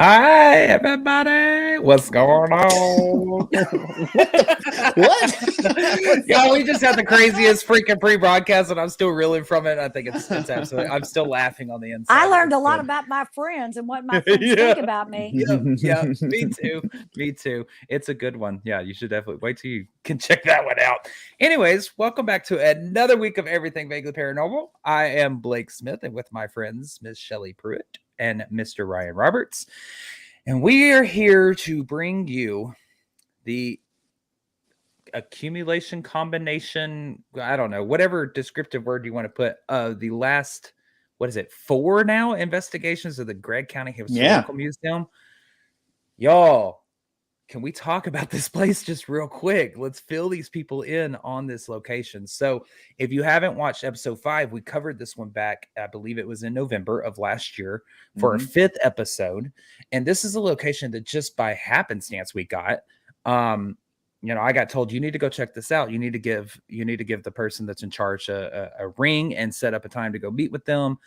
Hi, everybody. What's going on? What? Yeah, we just had the craziest freaking pre-broadcast, and I'm still reeling from it. I think it's absolutely. I'm still laughing on the inside. I learned a lot Good. about my friends and what my friends think about me. Yeah, me too. Me too. It's a good one. Yeah, you should definitely wait till you can check that one out. Anyways, welcome back to another week of Everything Vaguely Paranormal. I am Blake Smith, and with my friends, Miss Shelley Pruitt and Mr. Ryan Roberts. And we are here to bring you the accumulation, combination, I don't know, whatever descriptive word you want to put, the last, what is it, 4 now investigations of the Gregg County Historical Museum. Y'all, can we talk about this place just real quick? Let's fill these people in on this location. So if you haven't watched episode 5, we covered this one back, I believe it was in November of last year for our 5th episode. And this is a location that just by happenstance we got. You know, I got told, you need to go check this out. You need to give the person that's in charge a ring and set up a time to go meet with them.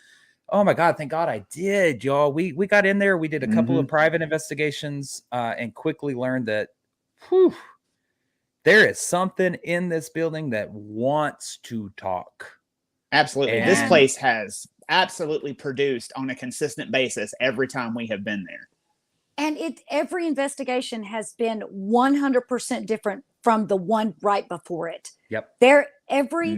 Oh my God, thank God I did, y'all. We got in there, we did a couple of private investigations and quickly learned that there is something in this building that wants to talk. Absolutely. This place has absolutely produced on a consistent basis every time we have been there. And every investigation has been 100% different from the one right before it. Yep. Every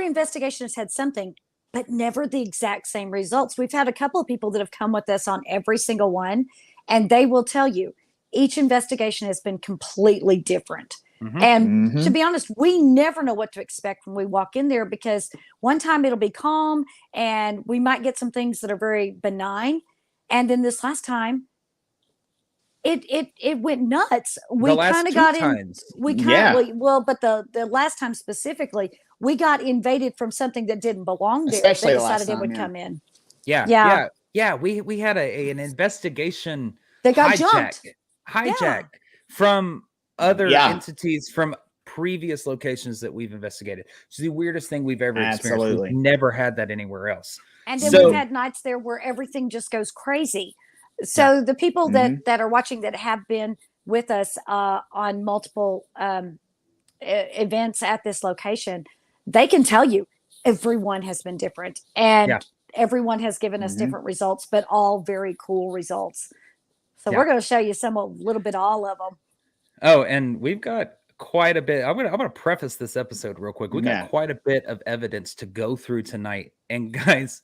investigation has had something, but never the exact same results. We've had a couple of people that have come with us on every single one, and they will tell you each investigation has been completely different. And to be honest, we never know what to expect when we walk in there, because one time it'll be calm and we might get some things that are very benign. And then this last time, it went nuts. We kind of got in. But the last time specifically, we got invaded from something that didn't belong there. Especially they the last decided time, it would come in. Yeah. We had an investigation. They got hijacked from other entities from previous locations that we've investigated. It's the weirdest thing we've ever experienced. We've never had that anywhere else. And then we've had nights there where everything just goes crazy. So the people that are watching that have been with us on multiple events at this location, they can tell you everyone has been different, and everyone has given us different results, but all very cool results. So we're going to show you a little bit of all of them. Oh, and we've got quite a bit. I'm gonna preface this episode real quick. We got quite a bit of evidence to go through tonight, and guys,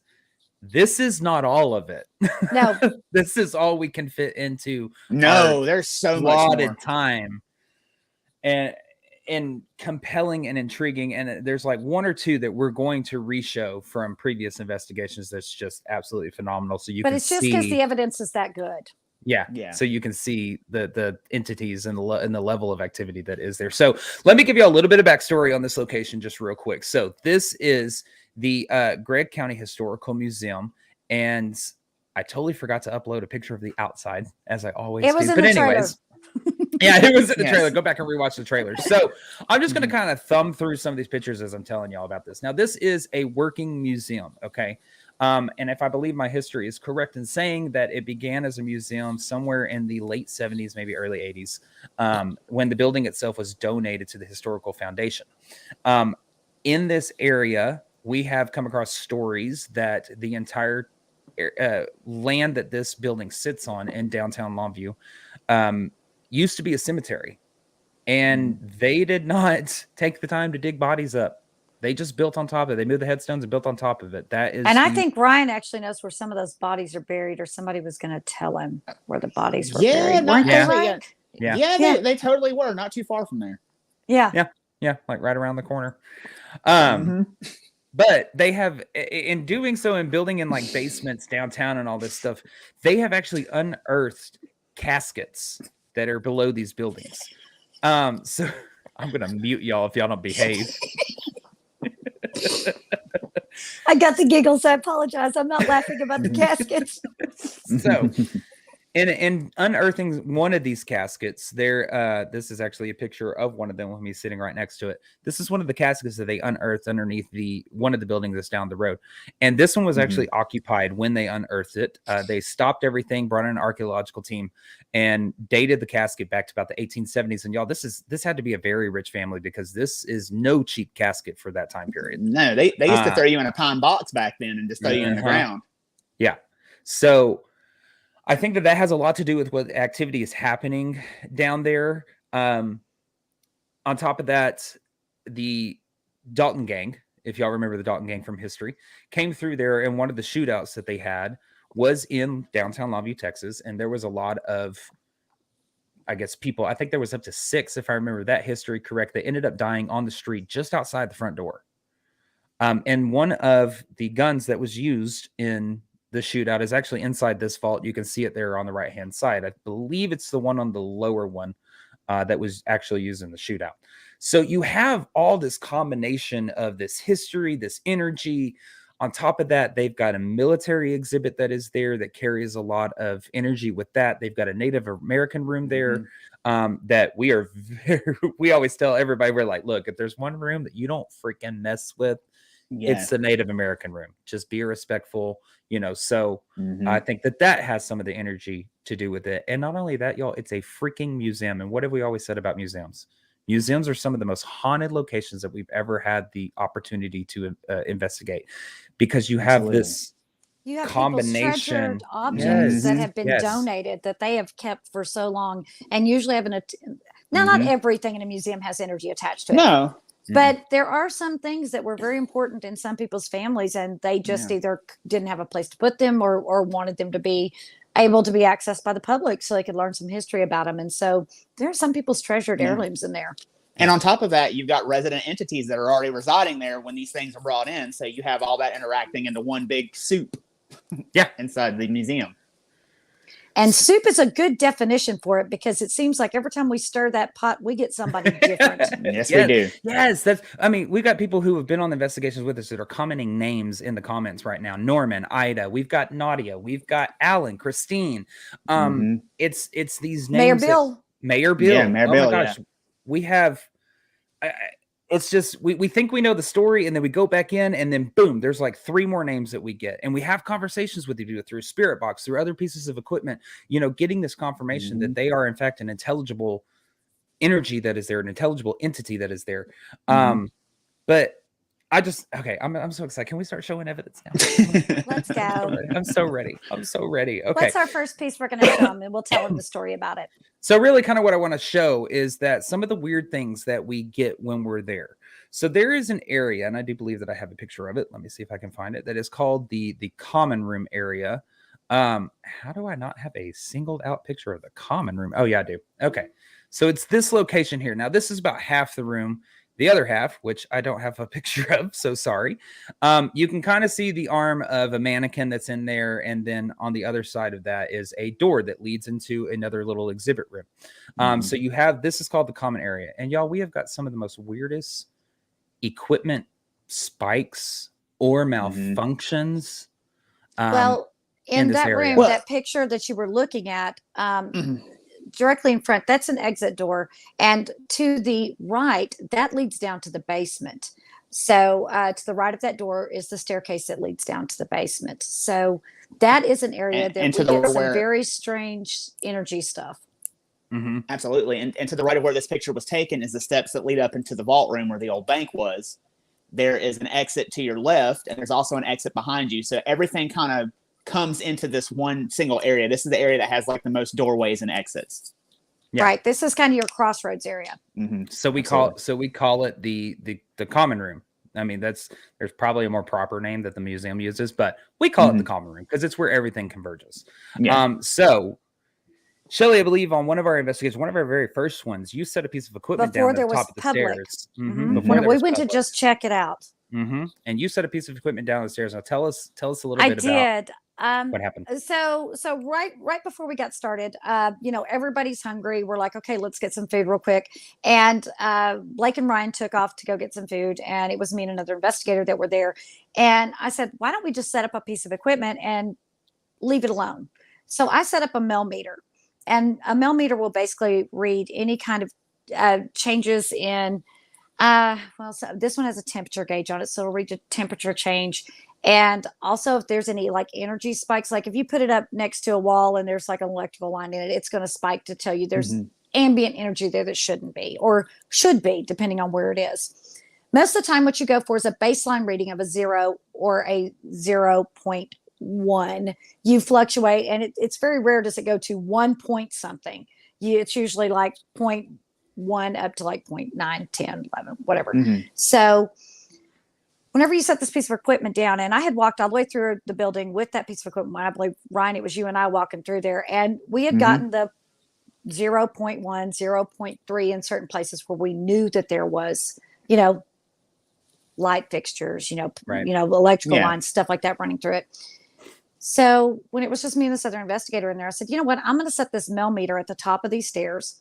this is not all of it. No, this is all we can fit into. There's so much more time, and compelling and intriguing. And there's like 1 or 2 that we're going to reshow from previous investigations. That's just absolutely phenomenal. So but it's just because the evidence is that good. Yeah. So you can see the entities and the level of activity that is there. So let me give you a little bit of backstory on this location just real quick. So this is the Gregg County Historical Museum, and I totally forgot to upload a picture of the outside, as I always do. But anyways, it was in the trailer. Go back and rewatch the trailer. So I'm just going to kind of thumb through some of these pictures as I'm telling y'all about this. Now, this is a working museum, okay? And if I believe my history is correct in saying that it began as a museum somewhere in the late 70s, maybe early 80s, when the building itself was donated to the Historical Foundation. In this area, we have come across stories that the entire land that this building sits on in downtown Longview used to be a cemetery, and they did not take the time to dig bodies up. They just built on top of it. They moved the headstones and built on top of it. I think Ryan actually knows where some of those bodies are buried, or somebody was going to tell him where the bodies were buried. They totally were not too far from there. Yeah, like right around the corner. But they have, in doing so and building in like basements downtown and all this stuff, they have actually unearthed caskets that are below these buildings. So I'm going to mute y'all if y'all don't behave. I got the giggles. I apologize. I'm not laughing about the caskets. So And unearthing one of these caskets, there, this is actually a picture of one of them with me sitting right next to it. This is one of the caskets that they unearthed underneath one of the buildings that's down the road. And this one was actually occupied when they unearthed it. They stopped everything, brought in an archaeological team, and dated the casket back to about the 1870s. And y'all, this had to be a very rich family, because this is no cheap casket for that time period. No, they used to throw you in a pine box back then and just throw you in the ground. Yeah. So I think that has a lot to do with what activity is happening down there. On top of that, the Dalton gang, if y'all remember the Dalton gang from history, came through there, and one of the shootouts that they had was in downtown Longview, Texas. And there was a lot of, I guess, people. I think there was up to 6, if I remember that history correct. They ended up dying on the street just outside the front door. And one of the guns that was used in the shootout is actually inside this vault. You can see it there on the right hand side. I believe it's the one on the lower one that was actually used in the shootout. So you have all this combination of this history, this energy. On top of that, they've got a military exhibit that is there that carries a lot of energy with that. They've got a Native American room there that we always tell everybody, we're like, look, if there's one room that you don't freaking mess with, it's the Native American room. Just be respectful, so I think that has some of the energy to do with it. And not only that, y'all, it's a freaking museum. And what have we always said about museums? Museums are some of the most haunted locations that we've ever had the opportunity to investigate, because you have this combination objects that have been donated, that they have kept for so long, and usually have not everything in a museum has energy attached to it. No. But there are some things that were very important in some people's families, and they just either didn't have a place to put them or wanted them to be able to be accessed by the public so they could learn some history about them. And so there are some people's treasured heirlooms in there. And on top of that, you've got resident entities that are already residing there when these things are brought in. So you have all that interacting into one big soup inside the museum. And soup is a good definition for it, because it seems like every time we stir that pot, we get somebody different. Yes, we do. Yes, we've got people who have been on the investigations with us that are commenting names in the comments right now. Norman, Ida, we've got Nadia, we've got Alan, Christine. It's these names. Mayor Bill. Mayor Bill. Yeah, Mayor Bill. My gosh. We have, it's just, we think we know the story, and then we go back in, and then boom, there's like 3 more names that we get. And we have conversations with you through Spirit Box, through other pieces of equipment, getting this confirmation that they are in fact an intelligible energy that is there, an intelligible entity that is there. But I'm so excited. Can we start showing evidence now? Let's go. I'm so ready. Okay. What's our first piece we're going to show them, and we'll tell them the story about it. So really kind of what I want to show is that some of the weird things that we get when we're there. So there is an area, and I do believe that I have a picture of it. Let me see if I can find it. That is called the common room area. How do I not have a singled out picture of the common room? Oh yeah, I do. Okay. So it's this location here. Now this is about half the room. The other half, which I don't have a picture of, so sorry. You can kind of see the arm of a mannequin that's in there. And then on the other side of that is a door that leads into another little exhibit room. So you have, this is called the common area. And y'all, we have got some of the most weirdest equipment spikes or malfunctions. Well, in that room, that picture that you were looking at, directly in front, that's an exit door, and to the right, that leads down to the basement. So to the right of that door is the staircase that leads down to the basement. So that is an area that we get some very strange energy stuff. Absolutely. And to the right of where this picture was taken is the steps that lead up into the vault room where the old bank was. There is an exit to your left, and there's also an exit behind you. So everything kind of comes into this one single area. This is the area that has like the most doorways and exits. Right. This is kind of your crossroads area. So we call it the common room. I mean, there's probably a more proper name that the museum uses, but we call it the common room because it's where everything converges. So Shelley, I believe on one of our investigations, one of our very first ones, you set a piece of equipment down at the top of the stairs. We went to just check it out. And you set a piece of equipment down the stairs. Now tell us a little bit about what happened. So right before we got started, everybody's hungry. We're like, okay, let's get some food real quick. And Blake and Ryan took off to go get some food, and it was me and another investigator that were there. And I said, why don't we just set up a piece of equipment and leave it alone? So I set up a millimeter, and a millimeter will basically read any kind of changes in so this one has a temperature gauge on it, so it'll read a temperature change. And also if there's any like energy spikes, like if you put it up next to a wall and there's like an electrical line in it, it's going to spike to tell you there's ambient energy there that shouldn't be, or should be, depending on where it is. Most of the time what you go for is a baseline reading of a 0 or a 0.1. You fluctuate, and it's very rare does it go to 1 point something. It's usually like 0.1 up to like 0.9, 10, 11, whatever. So whenever you set this piece of equipment down, and I had walked all the way through the building with that piece of equipment, I believe, Ryan, it was you and I walking through there, and we had gotten the 0.1, 0.3 in certain places where we knew that there was, light fixtures, electrical lines, stuff like that running through it. So when it was just me and this other investigator in there, I said, you know what, I'm going to set this millimeter at the top of these stairs,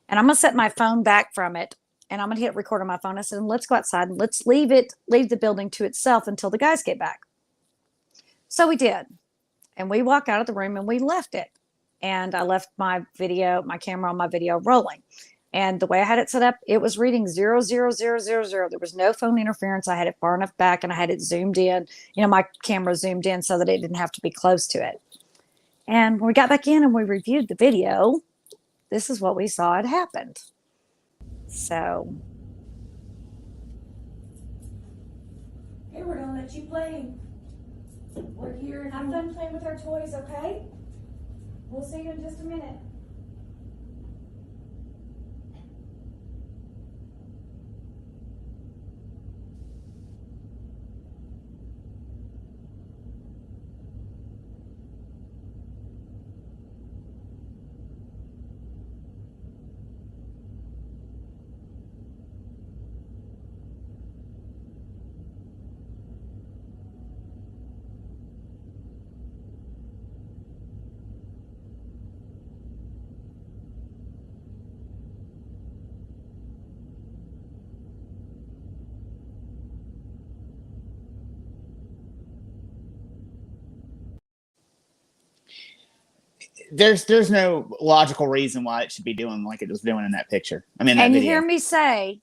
and I'm going to set my phone back from it, and I'm going to hit record on my phone. I said, let's go outside and let's leave the building to itself until the guys get back. So we did. And we walked out of the room and we left it. And I left my camera on my video rolling. And the way I had it set up, it was reading 00000. There was no phone interference. I had it far enough back and I had it zoomed in. My camera zoomed in so that it didn't have to be close to it. And when we got back in and we reviewed the video, this is what we saw had happened. So. Hey, we're gonna let you play. We're here. Have fun playing with our toys, okay? We'll see you in just a minute. There's no logical reason why it should be doing like it was doing in that picture. I mean, and you hear me say,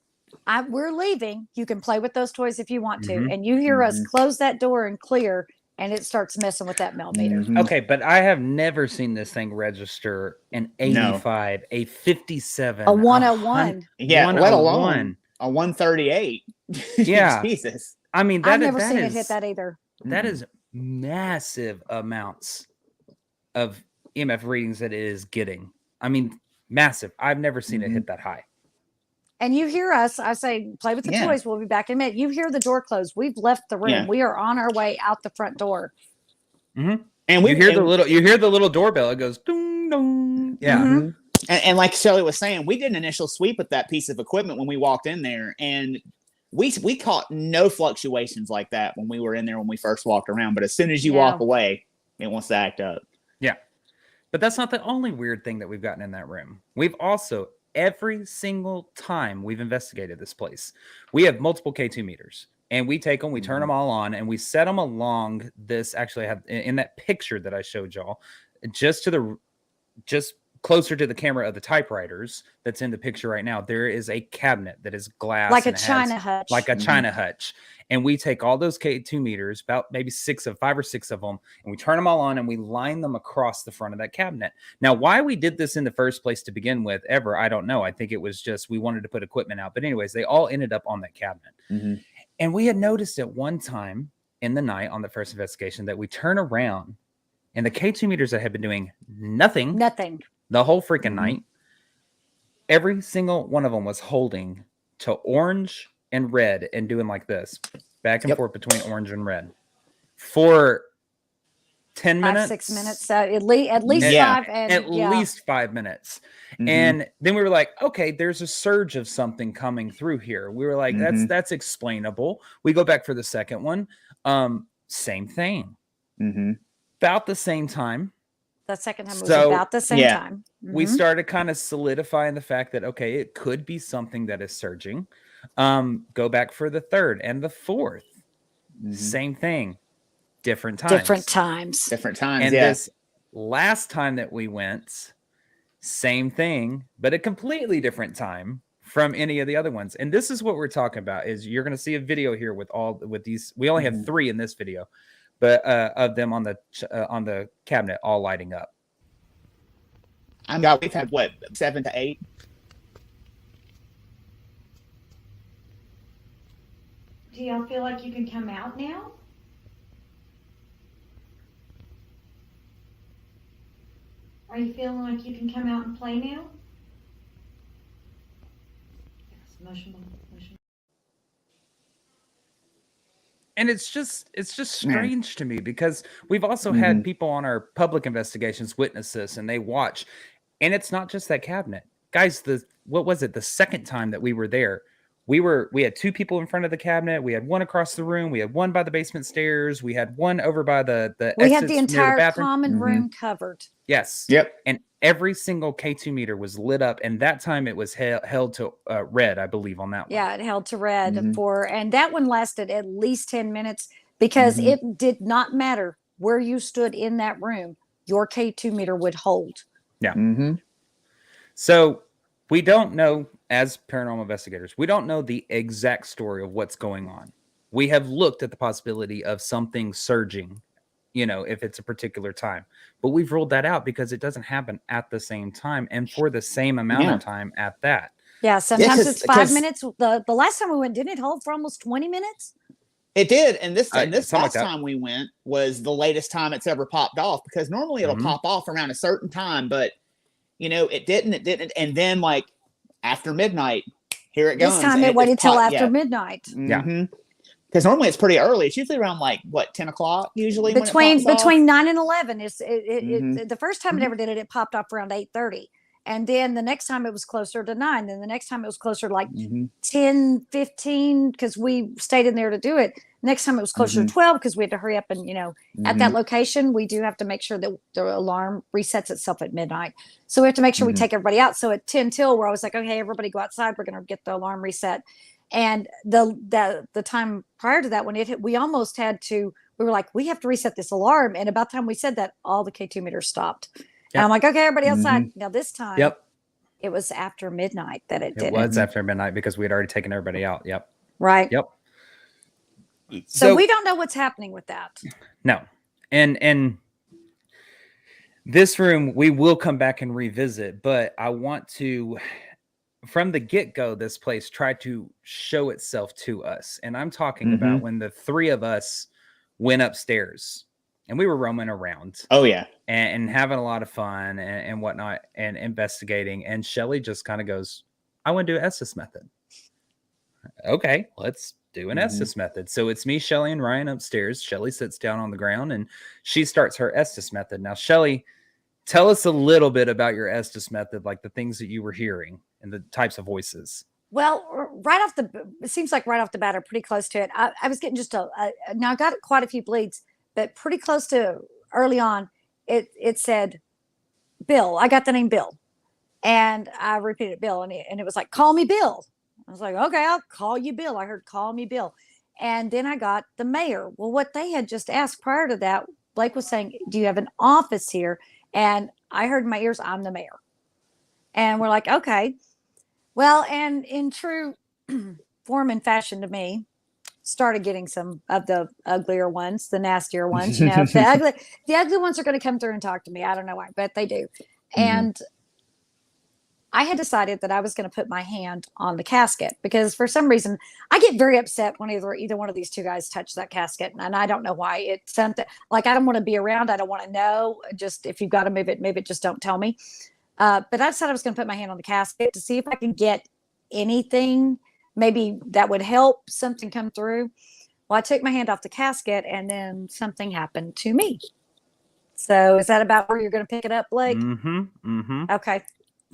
we're leaving. You can play with those toys if you want to. And you hear us close that door and clear, and it starts messing with that millimeter. Okay, but I have never seen this thing register an 85, a 57, a 101. Yeah, let alone a 138. Yeah. Jesus. I mean, I've never seen it hit that either. That is massive amounts of EMF readings that it is getting. I mean, massive. I've never seen it hit that high. And you hear us, I say, play with the toys. We'll be back in a minute. You hear the door close. We've left the room. Yeah. We are on our way out the front door. And you hear the little doorbell. It goes ding dong. Yeah. And like Shelley was saying, we did an initial sweep with that piece of equipment when we walked in there, and we caught no fluctuations like that when we were in there when we first walked around. But as soon as you walk away, it wants to act up. Yeah. But that's not the only weird thing that we've gotten in that room. We've also, every single time we've investigated this place, we have multiple K2 meters, and we take them, we turn them all on, and we set them along this. Actually, I have in that picture that I showed y'all, just closer to the camera of the typewriters that's in the picture right now, there is a cabinet that is glass, like a China hutch, like a China hutch. And we take all those K2 meters, about maybe 5 or 6 of them, and we turn them all on and we line them across the front of that cabinet. Now, why we did this in the first place to begin with, I don't know. I think it was just we wanted to put equipment out. But anyways, they all ended up on that cabinet. And we had noticed at one time in the night on the first investigation that we turn around and the K2 meters that had been doing nothing the whole freaking night, every single one of them was holding to orange and red and doing like this, back and forth between orange and red for 10 minutes, 6 minutes, at least 5, and at least 5 minutes. And then we were like, okay, there's a surge of something coming through here. We were like, that's explainable. We go back for the second one, same thing, about the same time. The second time was about the same time. We started kind of solidifying the fact that, okay, it could be something that is surging. Go back for the third and the fourth. Same thing. Different times. And Last time that we went, same thing, but a completely different time from any of the other ones. And this is what we're talking about. Is you're going to see a video here with these. We only have 3 in this video, but of them on the cabinet all lighting up. We've had what, 7 to 8. Do y'all feel like you can come out now? Are you feeling like you can come out and play now? Yes, motion. And it's just strange to me because we've also had people on our public investigations witness this, and they watch, and it's not just that cabinet, guys. What was it? The second time that we were there, we had 2 people in front of the cabinet. We had one across the room. We had one by the basement stairs. We had one over by the we had the exits near the entire bathroom. common room covered. Yes. Yep. And every single K2 meter was lit up, and that time it was held to red, I believe, on that one. Yeah, it held to red and that one lasted at least 10 minutes because it did not matter where you stood in that room, your K2 meter would hold. Yeah. So we don't know, as paranormal investigators, we don't know the exact story of what's going on. We have looked at the possibility of something surging, if it's a particular time, but we've ruled that out because it doesn't happen at the same time and for the same amount of time at that. Yeah, sometimes it's 5 minutes. The last time we went, didn't it hold for almost 20 minutes? It did, and this last like time we went was the latest time it's ever popped off, because normally it'll pop off around a certain time, but it didn't, and then like after midnight, here it goes. This time it waited till after midnight. Yeah. Because normally it's pretty early. It's usually around 10 o'clock usually. Between 9 and 11 the first time it ever did it popped off around 8:30, and then the next time it was closer to 9. Then the next time it was closer to 10:15 because we stayed in there to do it. Next time it was closer to 12 because we had to hurry up and at that location we do have to make sure that the alarm resets itself at midnight. So we have to make sure we take everybody out. So at 10 till we're always like, okay, everybody go outside. We're going to get the alarm reset. And the time prior to that, when it hit, we almost had to. We were like, we have to reset this alarm. And about the time we said that, all the K2 meters stopped. Yep. And I'm like, okay, everybody outside. Now this time, it was after midnight that it did. It was after midnight because we had already taken everybody out. Yep. Right. Yep. So we don't know what's happening with that. No, and this room we will come back and revisit, but I want to. From the get-go, this place tried to show itself to us. And I'm talking about when the 3 of us went upstairs and we were roaming around. Oh, yeah. And having a lot of fun and whatnot and investigating. And Shelly just kind of goes, I want to do Estes method. Okay, let's do an Estes method. So it's me, Shelly, and Ryan upstairs. Shelly sits down on the ground and she starts her Estes method. Now, Shelly, tell us a little bit about your Estes method, like the things that you were hearing and the types of voices. Well, it seems like right off the bat, or pretty close to it. I was getting just now I got quite a few bleeds, but pretty close to early on, it said Bill. I got the name Bill, and I repeated Bill, and it was like, call me Bill. I was like, okay, I'll call you Bill. I heard call me Bill. And then I got the mayor. Well, what they had just asked prior to that, Blake was saying, do you have an office here? And I heard in my ears, I'm the mayor. And we're like, okay. Well, and in true form and fashion to me, started getting some of the uglier ones, the nastier ones. The ugly ones are going to come through and talk to me. I don't know why, but they do. And I had decided that I was going to put my hand on the casket because for some reason I get very upset when either one of these 2 guys touch that casket. And I don't know why. It's something like I don't want to be around. I don't want to know. Just if you've got to move it, just don't tell me. But I decided I was going to put my hand on the casket to see if I could get anything maybe that would help something come through. Well, I took my hand off the casket and then something happened to me. So is that about where you're going to pick it up, Blake? Okay.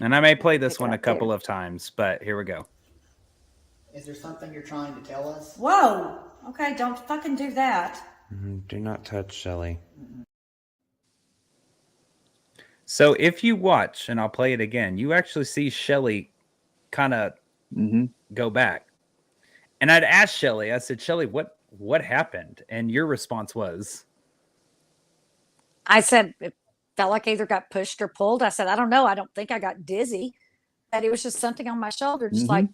And I may play this one a couple of times, but here we go. Is there something you're trying to tell us? Whoa. Okay, don't fucking do that. Do not touch Shelly. So if you watch, and I'll play it again, you actually see Shelly kind of go back. And I'd asked Shelly, I said, Shelly, what happened? And your response was? I said, felt like I either got pushed or pulled. I said, I don't know. I don't think I got dizzy. But it was just something on my shoulder, just like,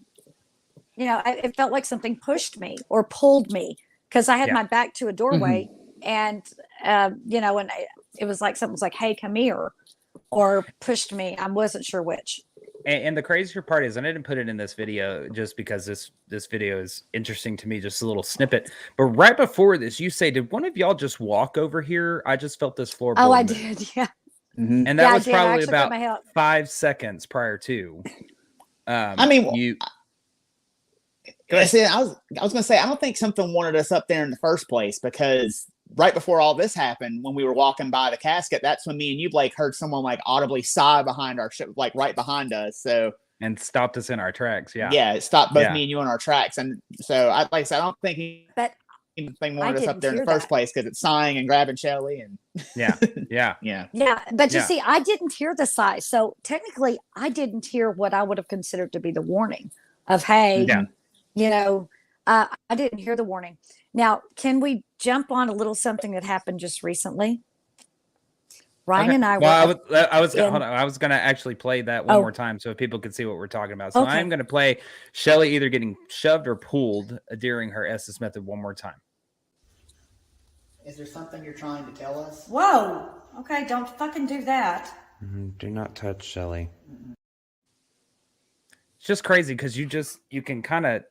it felt like something pushed me or pulled me because I had my back to a doorway and, and it was like something was like, hey, come here, or pushed me. I wasn't sure which. And the crazier part is, and I didn't put it in this video just because this video is interesting to me, just a little snippet. But right before this, you say, did one of y'all just walk over here? I just felt this floorboard. Oh, I move. did. Yeah. And that was probably about 5 seconds prior to. I mean, you. I was going to say, I don't think something wanted us up there in the first place, because right before all this happened, when we were walking by the casket, that's when me and you, Blake, heard someone like audibly sigh behind our like right behind us. So and stopped us in our tracks. Yeah. Yeah. It stopped both me and you in our tracks. And so like I said, I don't think anything wanted us up there in the first place, because it's sighing and grabbing Shelly and yeah. But you see, I didn't hear the sigh. So technically I didn't hear what I would have considered to be the warning of, hey, I didn't hear the warning. Now, can we jump on a little something that happened just recently? Ryan and I I was going to actually play that one more time so people could see what we're talking about. So I'm going to play Shelly either getting shoved or pulled during her Estes method one more time. Is there something you're trying to tell us? Whoa. Okay, don't fucking do that. Do not touch Shelly. It's just crazy because you can kind of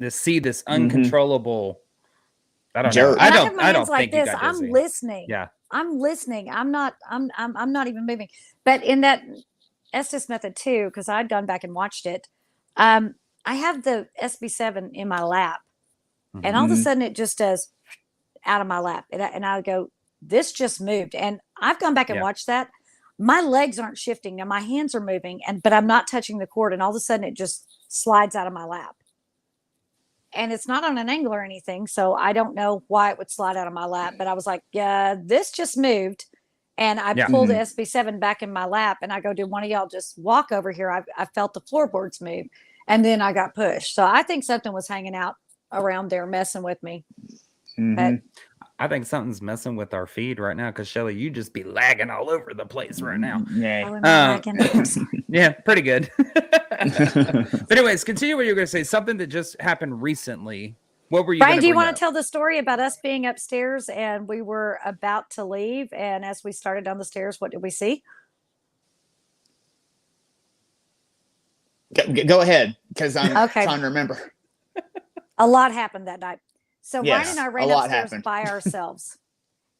see this uncontrollable. I don't know. I don't think you got dizzy. I'm listening. Yeah. I'm listening. I'm not even moving. But in that Estes method too, because I'd gone back and watched it, I have the SB7 in my lap, and all of a sudden it just does out of my lap, and I go, this just moved, and I've gone back and watched that. My legs aren't shifting now. My hands are moving, but I'm not touching the cord, and all of a sudden it just slides out of my lap. And it's not on an angle or anything, so I don't know why it would slide out of my lap. But I was like, yeah, this just moved. And I pulled the SB7 back in my lap, and I go, did one of y'all just walk over here? I felt the floorboards move, and then I got pushed. So I think something was hanging out around there messing with me. But I think something's messing with our feed right now, because Shelly, you just be lagging all over the place right now. Yeah, pretty good. But anyways, continue what you're going to say. Something that just happened recently. What were you? Brian, do you want to tell the story about us being upstairs and we were about to leave, and as we started down the stairs, what did we see? Go ahead, because I'm trying to remember. A lot happened that night. So Ryan and I ran upstairs by ourselves,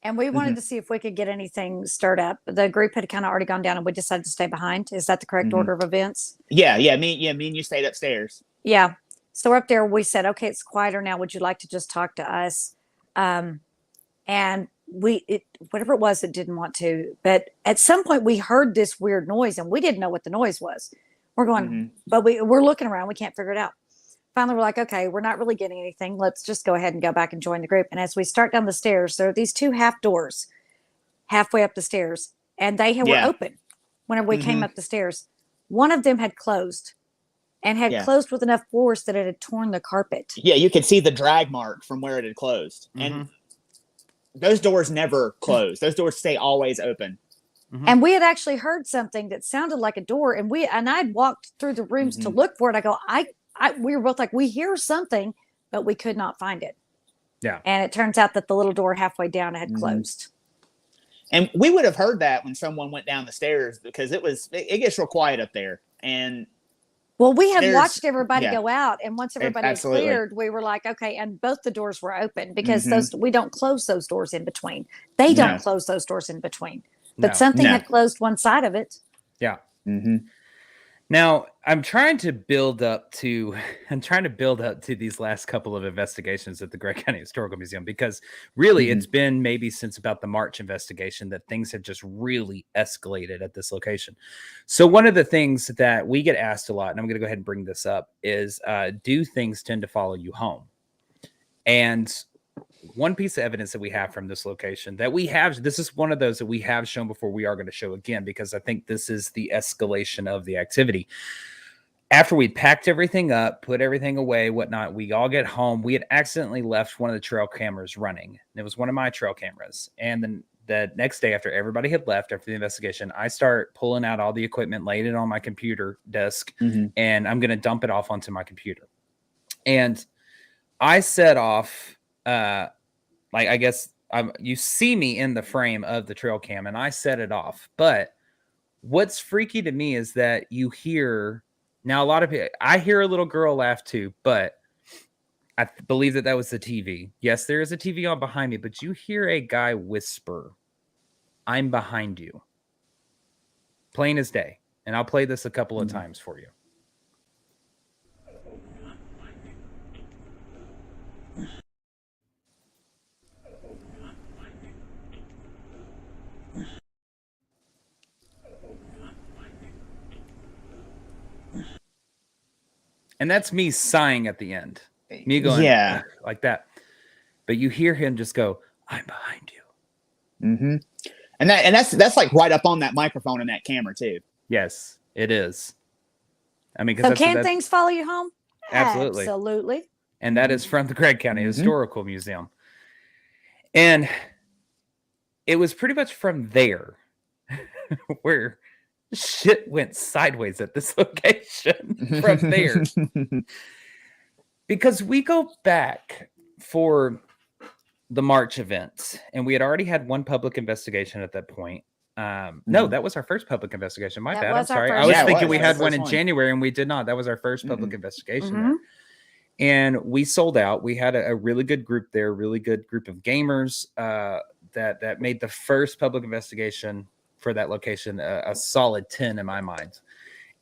and we wanted to see if we could get anything stirred up. The group had kind of already gone down, and we decided to stay behind. Is that the correct order of events? Yeah. Me and you stayed upstairs. Yeah. So we're up there. We said, okay, it's quieter now. Would you like to just talk to us? And whatever it was, it didn't want to. But at some point, we heard this weird noise, and we didn't know what the noise was. We're going, but we're looking around. We can't figure it out. Finally, we're like, okay, we're not really getting anything. Let's just go ahead and go back and join the group. And as we start down the stairs, there are these two half doors halfway up the stairs, and they were open whenever we came up the stairs. One of them had closed, and had closed with enough force that it had torn the carpet. Yeah, you could see the drag mark from where it had closed. And those doors never close. Those doors stay always open. And we had actually heard something that sounded like a door, and I'd walked through the rooms to look for it. I go, we were both like, we hear something, but we could not find it. Yeah. And it turns out that the little door halfway down had closed. And we would have heard that when someone went down the stairs, because it gets real quiet up there. And well, we had watched everybody go out, and once everybody had cleared, we were like, okay, and both the doors were open, because we don't close those doors in between. They don't close those doors in between. But something had closed one side of it. Yeah. Now, I'm trying to build up to these last couple of investigations at the Gregg County Historical Museum, because really it's been maybe since about the March investigation that things have just really escalated at this location. So one of the things that we get asked a lot, and I'm going to go ahead and bring this up, is do things tend to follow you home? And one piece of evidence that we have from this location that this is one of those that we have shown before, we are going to show again, because I think this is the escalation of the activity. After we packed everything up, put everything away, whatnot, we all get home. We had accidentally left one of the trail cameras running. It was one of my trail cameras. And then the next day after everybody had left after the investigation, I start pulling out all the equipment, laying it on my computer desk, and I'm going to dump it off onto my computer. And I set off, like, I guess you see me in the frame of the trail cam, and I set it off. But what's freaky to me is that you hear, now a lot of people, I hear a little girl laugh too, but I believe that was the TV. Yes, there is a TV on behind me, but you hear a guy whisper, "I'm behind you." Plain as day. And I'll play this a couple of times for you. And that's me sighing at the end. Me going, yeah, like that. But you hear him just go, "I'm behind you." And that's like right up on that microphone and that camera too. Yes, it is. I mean, so can things follow you home? Absolutely. Absolutely. And that is from the Gregg County Historical Museum. And it was pretty much from there where shit went sideways at this location from there. Because we go back for the March event, and we had already had one public investigation at that point. No, that was our first public investigation. My bad. I'm sorry. I was thinking we had one in January, and we did not. That was our first public investigation there. And we sold out. We had a really good group there, really good group of gamers that made the first public investigation for that location a solid 10 in my mind.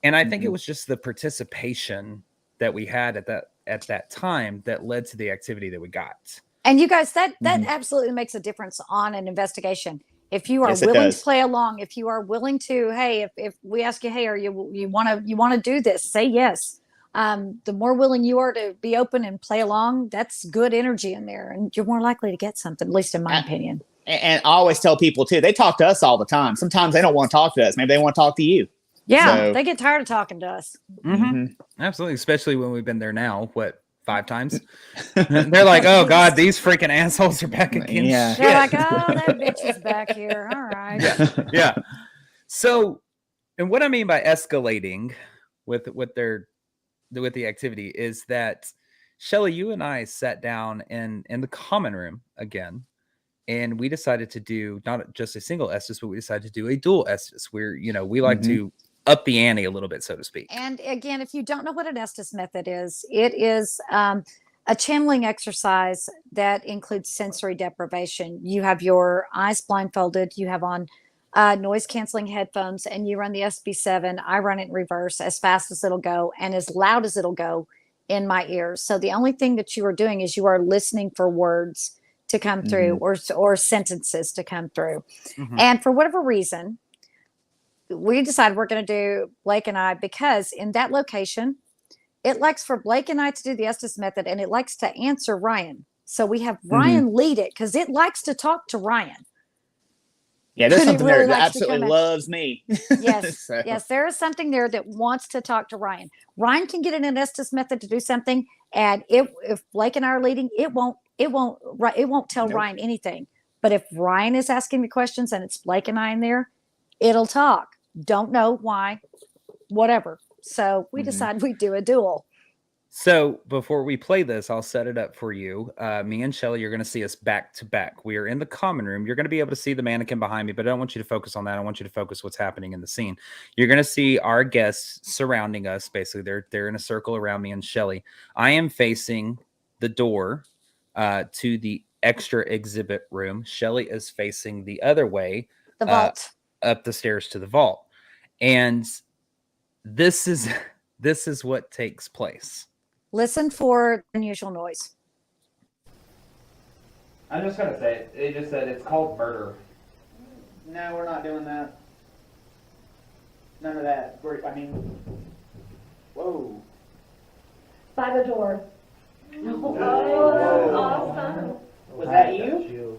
And I think it was just the participation that we had at that time that led to the activity that we got. And you guys, that absolutely makes a difference on an investigation. If you are willing to play along, if you are willing to, hey, if we ask you, hey, you want to do this, say yes. The more willing you are to be open and play along, that's good energy in there, and you're more likely to get something, at least in my opinion. And I always tell people too, they talk to us all the time. Sometimes they don't want to talk to us. Maybe they want to talk to you. Yeah, they get tired of talking to us. Absolutely, especially when we've been there now, 5 times? They're like, "Oh God, these freaking assholes are back again." Yeah. They're like, "Oh, that bitch is back here." All right. Yeah. So, and what I mean by escalating with the activity is that Shelly, you and I sat down in the common room again, and we decided to do not just a single Estes, but we decided to do a dual Estes where, we like to up the ante a little bit, so to speak. And again, if you don't know what an Estes method is, it is a channeling exercise that includes sensory deprivation. You have your eyes blindfolded, you have on noise canceling headphones, and you run the SB7. I run it in reverse as fast as it'll go and as loud as it'll go in my ears. So the only thing that you are doing is you are listening for words to come through or sentences to come through. And for whatever reason, we decided we're going to do Blake and I, because in that location, it likes for Blake and I to do the Estes method, and it likes to answer Ryan. So we have Ryan lead it because it likes to talk to Ryan. Yeah, there's something there that absolutely loves me. Yes, yes, there is something there that wants to talk to Ryan. Ryan can get in an Estes method to do something, and if Blake and I are leading, it won't tell Ryan anything. But if Ryan is asking the questions and it's Blake and I in there, it'll talk. Don't know why, whatever. So we decided we'd do a duel. So before we play this, I'll set it up for you. Me and Shelly, you're going to see us back to back. We are in the common room. You're going to be able to see the mannequin behind me, but I don't want you to focus on that. I want you to focus what's happening in the scene. You're going to see our guests surrounding us. Basically, they're in a circle around me and Shelly. I am facing the door to the extra exhibit room. Shelly is facing the other way, the vault, up the stairs to the vault. And this is what takes place. Listen for unusual noise. I'm just gonna say it. They just said it's called murder. No, we're not doing that. None of that. Whoa. By the door. Oh, awesome. Was that you?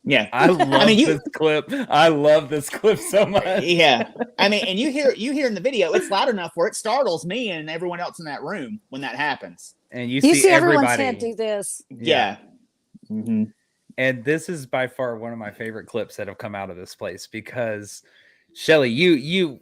Yeah, I love this clip. I love this clip so much. Yeah, and you hear in the video, it's loud enough where it startles me and everyone else in that room when that happens. And you see everyone's everybody. head do this. Yeah. And this is by far one of my favorite clips that have come out of this place because Shelly,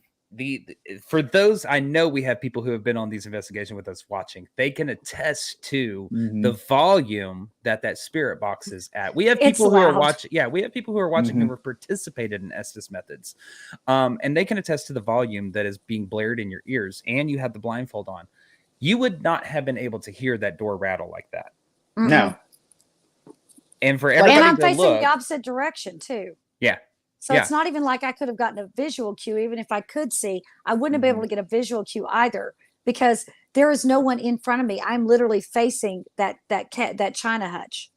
for those, I know we have people who have been on these investigations with us watching. They can attest to the volume that spirit box is at. We have people who are watching. Yeah, we have people who are watching who have participated in Estes methods, and they can attest to the volume that is being blared in your ears. And you have the blindfold on. You would not have been able to hear that door rattle like that. No. And for everybody, and I'm to facing look, the opposite direction too. Yeah. So it's not even like I could have gotten a visual cue. Even if I could see, I wouldn't have been able to get a visual cue either because there is no one in front of me. I'm literally facing that China hutch.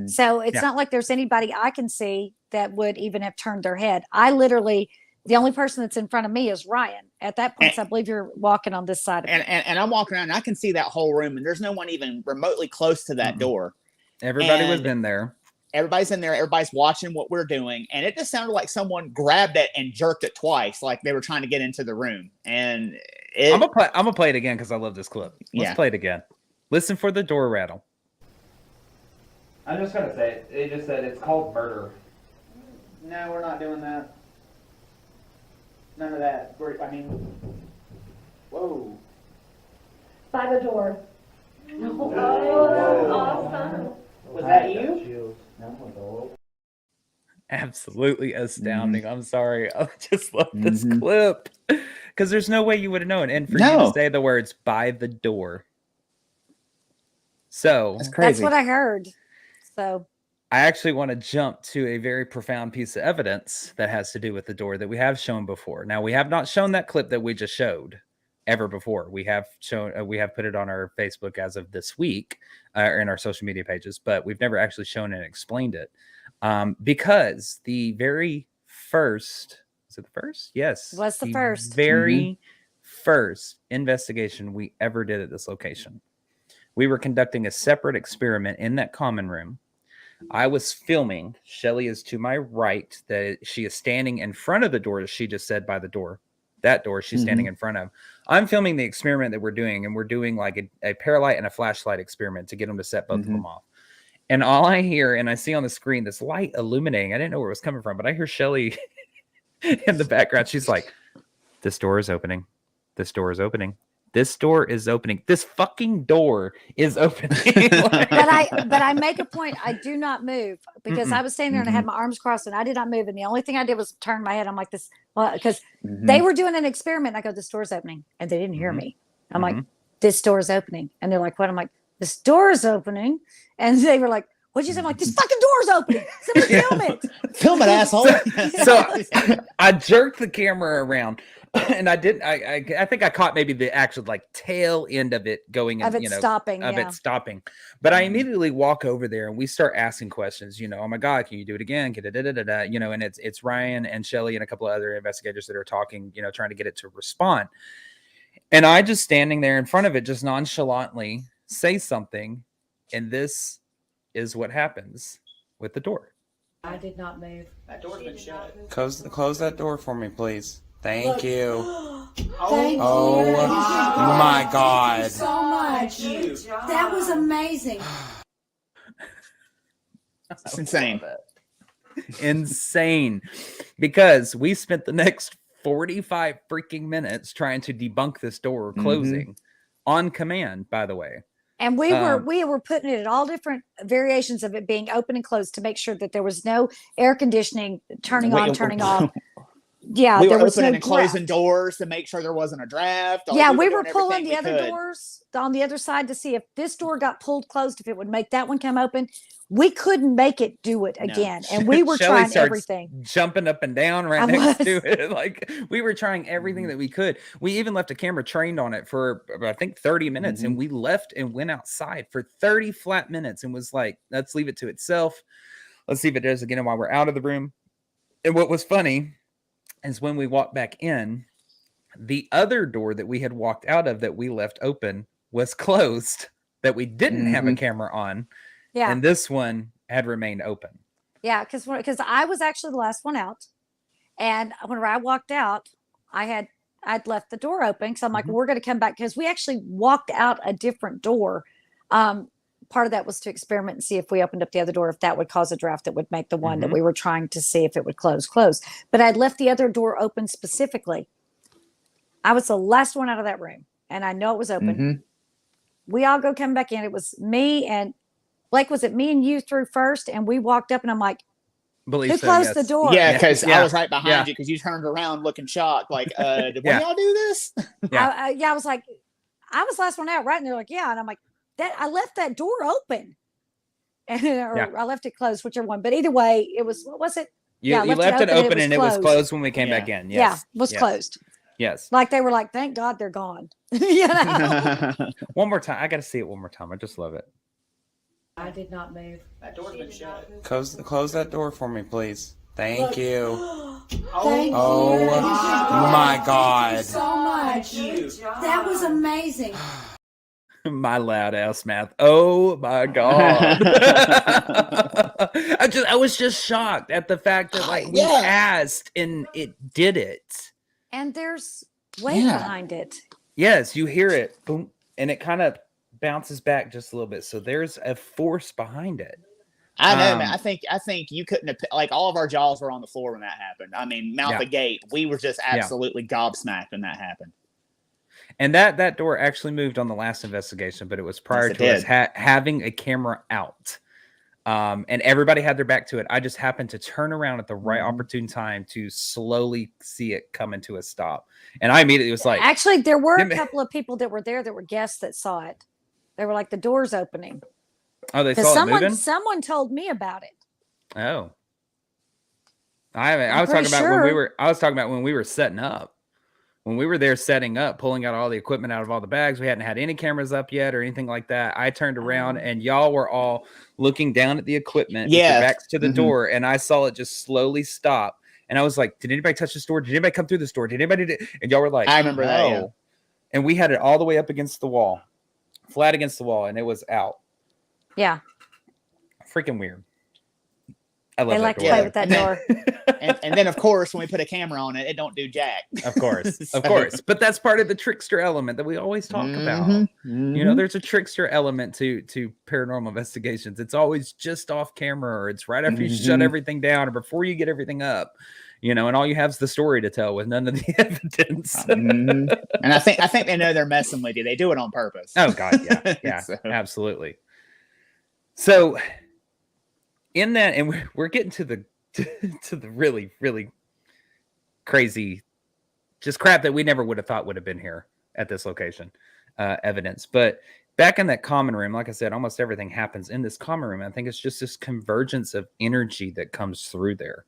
So it's not like there's anybody I can see that would even have turned their head. The only person that's in front of me is Ryan. At that point, I believe you're walking on this side of me. And I'm walking around and I can see that whole room and there's no one even remotely close to that door. Everybody was in there. Everybody's in there. Everybody's watching what we're doing. And it just sounded like someone grabbed it and jerked it twice, like they were trying to get into the room. And I'm gonna play it again because I love this clip. Let's play it again. Listen for the door rattle. I'm just gonna say it. They just said it's called murder. No, we're not doing that. None of that. Whoa. By the door. Oh, that's awesome. Was that you? Absolutely astounding. I'm sorry. I just love this clip because there's no way you would have known. And for you to say the words by the door. So that's crazy. That's what I heard. So I actually want to jump to a very profound piece of evidence that has to do with the door that we have shown before. Now, we have not shown that clip that we just showed ever before. We have put it on our Facebook as of this week or in our social media pages, but we've never actually shown and explained it because the very first, was it the first? Yes. It was the first. Very first investigation we ever did at this location. We were conducting a separate experiment in that common room. I was filming. Shelly is to my right. That she is standing in front of the door, as she just said, by the door. That door she's standing in front of. I'm filming the experiment that we're doing, and we're doing like a paralight and a flashlight experiment to get them to set both of them off. And all I hear, and I see on the screen, this light illuminating. I didn't know where it was coming from, but I hear Shelly in the background. She's like, "This door is opening. This door is opening. This door is opening. This fucking door is opening." but I make a point. I do not move because I was standing there and I had my arms crossed and I did not move. And the only thing I did was turn my head. I'm like this, because they were doing an experiment. I go, "This door's opening," and they didn't hear me. I'm like, "This door is opening," and they're like, "What?" I'm like, "This door is opening," and they were like, "What'd you say?" I'm like, "This fucking door's opening. Somebody film it." Film it, asshole. So I jerked the camera around. And I didn't. I think I caught maybe the actual like tail end of it going of it stopping. It stopping. But I immediately walk over there and we start asking questions. Oh my God, can you do it again? And it's Ryan and Shelly and a couple of other investigators that are talking. Trying to get it to respond. And I just standing there in front of it, just nonchalantly say something, and this is what happens with the door. I did not move. That door's been shut. Close that door for me, please. Thank you. Thank Oh you. my God. Thank you so much. That was amazing. It's insane. Insane. Because we spent the next 45 freaking minutes trying to debunk this door closing on command, by the way. And we were putting it at all different variations of it being open and closed to make sure that there was no air conditioning turning on, turning off. Yeah, we there were was opening no and closing draft. doors to make sure there wasn't a draft. Yeah, we were doing pulling the everything other we could. doors on the other side to see if this door got pulled closed, if it would make that one come open. We couldn't make it do it again. And we were Shelley trying starts everything. Jumping up and down right next to it. Like we were trying everything that we could. We even left a camera trained on it for I think 30 minutes. And we left and went outside for 30 flat minutes and was like, let's leave it to itself. Let's see if it does again while we're out of the room. And what was funny is when we walked back in, the other door that we had walked out of that we left open was closed, that we didn't have a camera on. Yeah. And this one had remained open. Yeah, because I was actually the last one out. And whenever I walked out, I'd left the door open. So I'm like, we're going to come back because we actually walked out a different door part of that was to experiment and see if we opened up the other door, if that would cause a draft that would make the one that we were trying to see if it would close. But I'd left the other door open specifically. I was the last one out of that room, and I know it was open. We all come back in. It was me and Blake. Was it me and you through first? And we walked up, and I'm like, who closed the door? Yeah, because I was right behind you because you turned around looking shocked. Like, did one of y'all do this? I was like, I was the last one out, right? And they're like, yeah. And I'm like, I left that door open. Or I left it closed, whichever one. But either way, it was, what was it? You left it open and it was closed when we came back in. Yes. Yeah, it was closed. Yes. Like they were like, thank God they're gone. You know? One more time. I got to see it one more time. I just love it. I did not move. That door's been shut. Close that door for me, please. Thank you. Thank Oh you. my God. So much. That was amazing. My loud ass math. Oh my God. I was just shocked at the fact that we asked and it did it. And there's weight behind it. Yes, you hear it. Boom. And it kind of bounces back just a little bit. So there's a force behind it. I know, man. I think you couldn't have, like, all of our jaws were on the floor when that happened. I mean, the gate, we were just absolutely gobsmacked when that happened. And that door actually moved on the last investigation, but it was prior to us having a camera out. And everybody had their back to it. I just happened to turn around at the right opportune time to slowly see it come into a stop. And I immediately was like, actually, there were a couple of people that were there that were guests that saw it. They were like, the door's opening. Oh, they saw it moving? Someone told me about it. Oh. I was talking about when we were setting up. When we were there setting up, pulling out all the equipment out of all the bags, we hadn't had any cameras up yet or anything like that. I turned around and y'all were all looking down at the equipment with your backs to the door, and I saw it just slowly stop. And I was like, did anybody touch this door? Did anybody come through this door? Did anybody do? And y'all were like, I remember that. Yeah. And we had it all the way up against the wall, flat against the wall, and it was out. Yeah. Freaking weird. I love they like to play with that door. And then, of course, when we put a camera on it, it don't do jack. Of course. Of course. But that's part of the trickster element that we always talk about. You know, there's a trickster element to paranormal investigations. It's always just off camera, or it's right after you shut everything down or before you get everything up. You know, and all you have is the story to tell with none of the evidence. And I think they know they're messing with you. They do it on purpose. Oh God, yeah, So. Absolutely. So in that, and we're getting to the really, really crazy, just crap that we never would have thought would have been here at this location, evidence. But back in that common room, like I said, almost everything happens in this common room. I think it's just this convergence of energy that comes through there.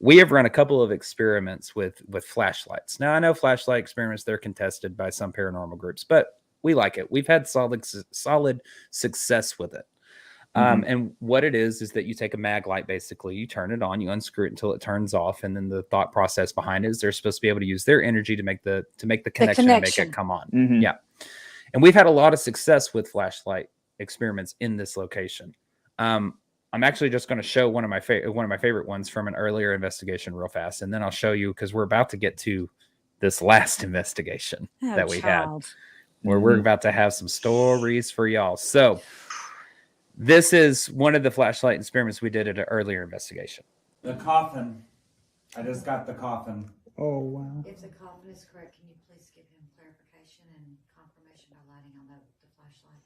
We have run a couple of experiments with flashlights. Now, I know flashlight experiments, they're contested by some paranormal groups, but we like it. We've had solid success with it. And what it is that you take a mag light, basically, you turn it on, you unscrew it until it turns off. And then the thought process behind it is they're supposed to be able to use their energy to make the connection and make it come on. Yeah. And we've had a lot of success with flashlight experiments in this location. I'm actually just going to show one of my favorite ones from an earlier investigation real fast. And then I'll show you, because we're about to get to this last investigation that we had, where we're about to have some stories for y'all. So this is one of the flashlight experiments we did at an earlier investigation. The coffin. I just got the coffin. Oh, wow. If the coffin is correct, can you please give him clarification and confirmation by lighting on the flashlight?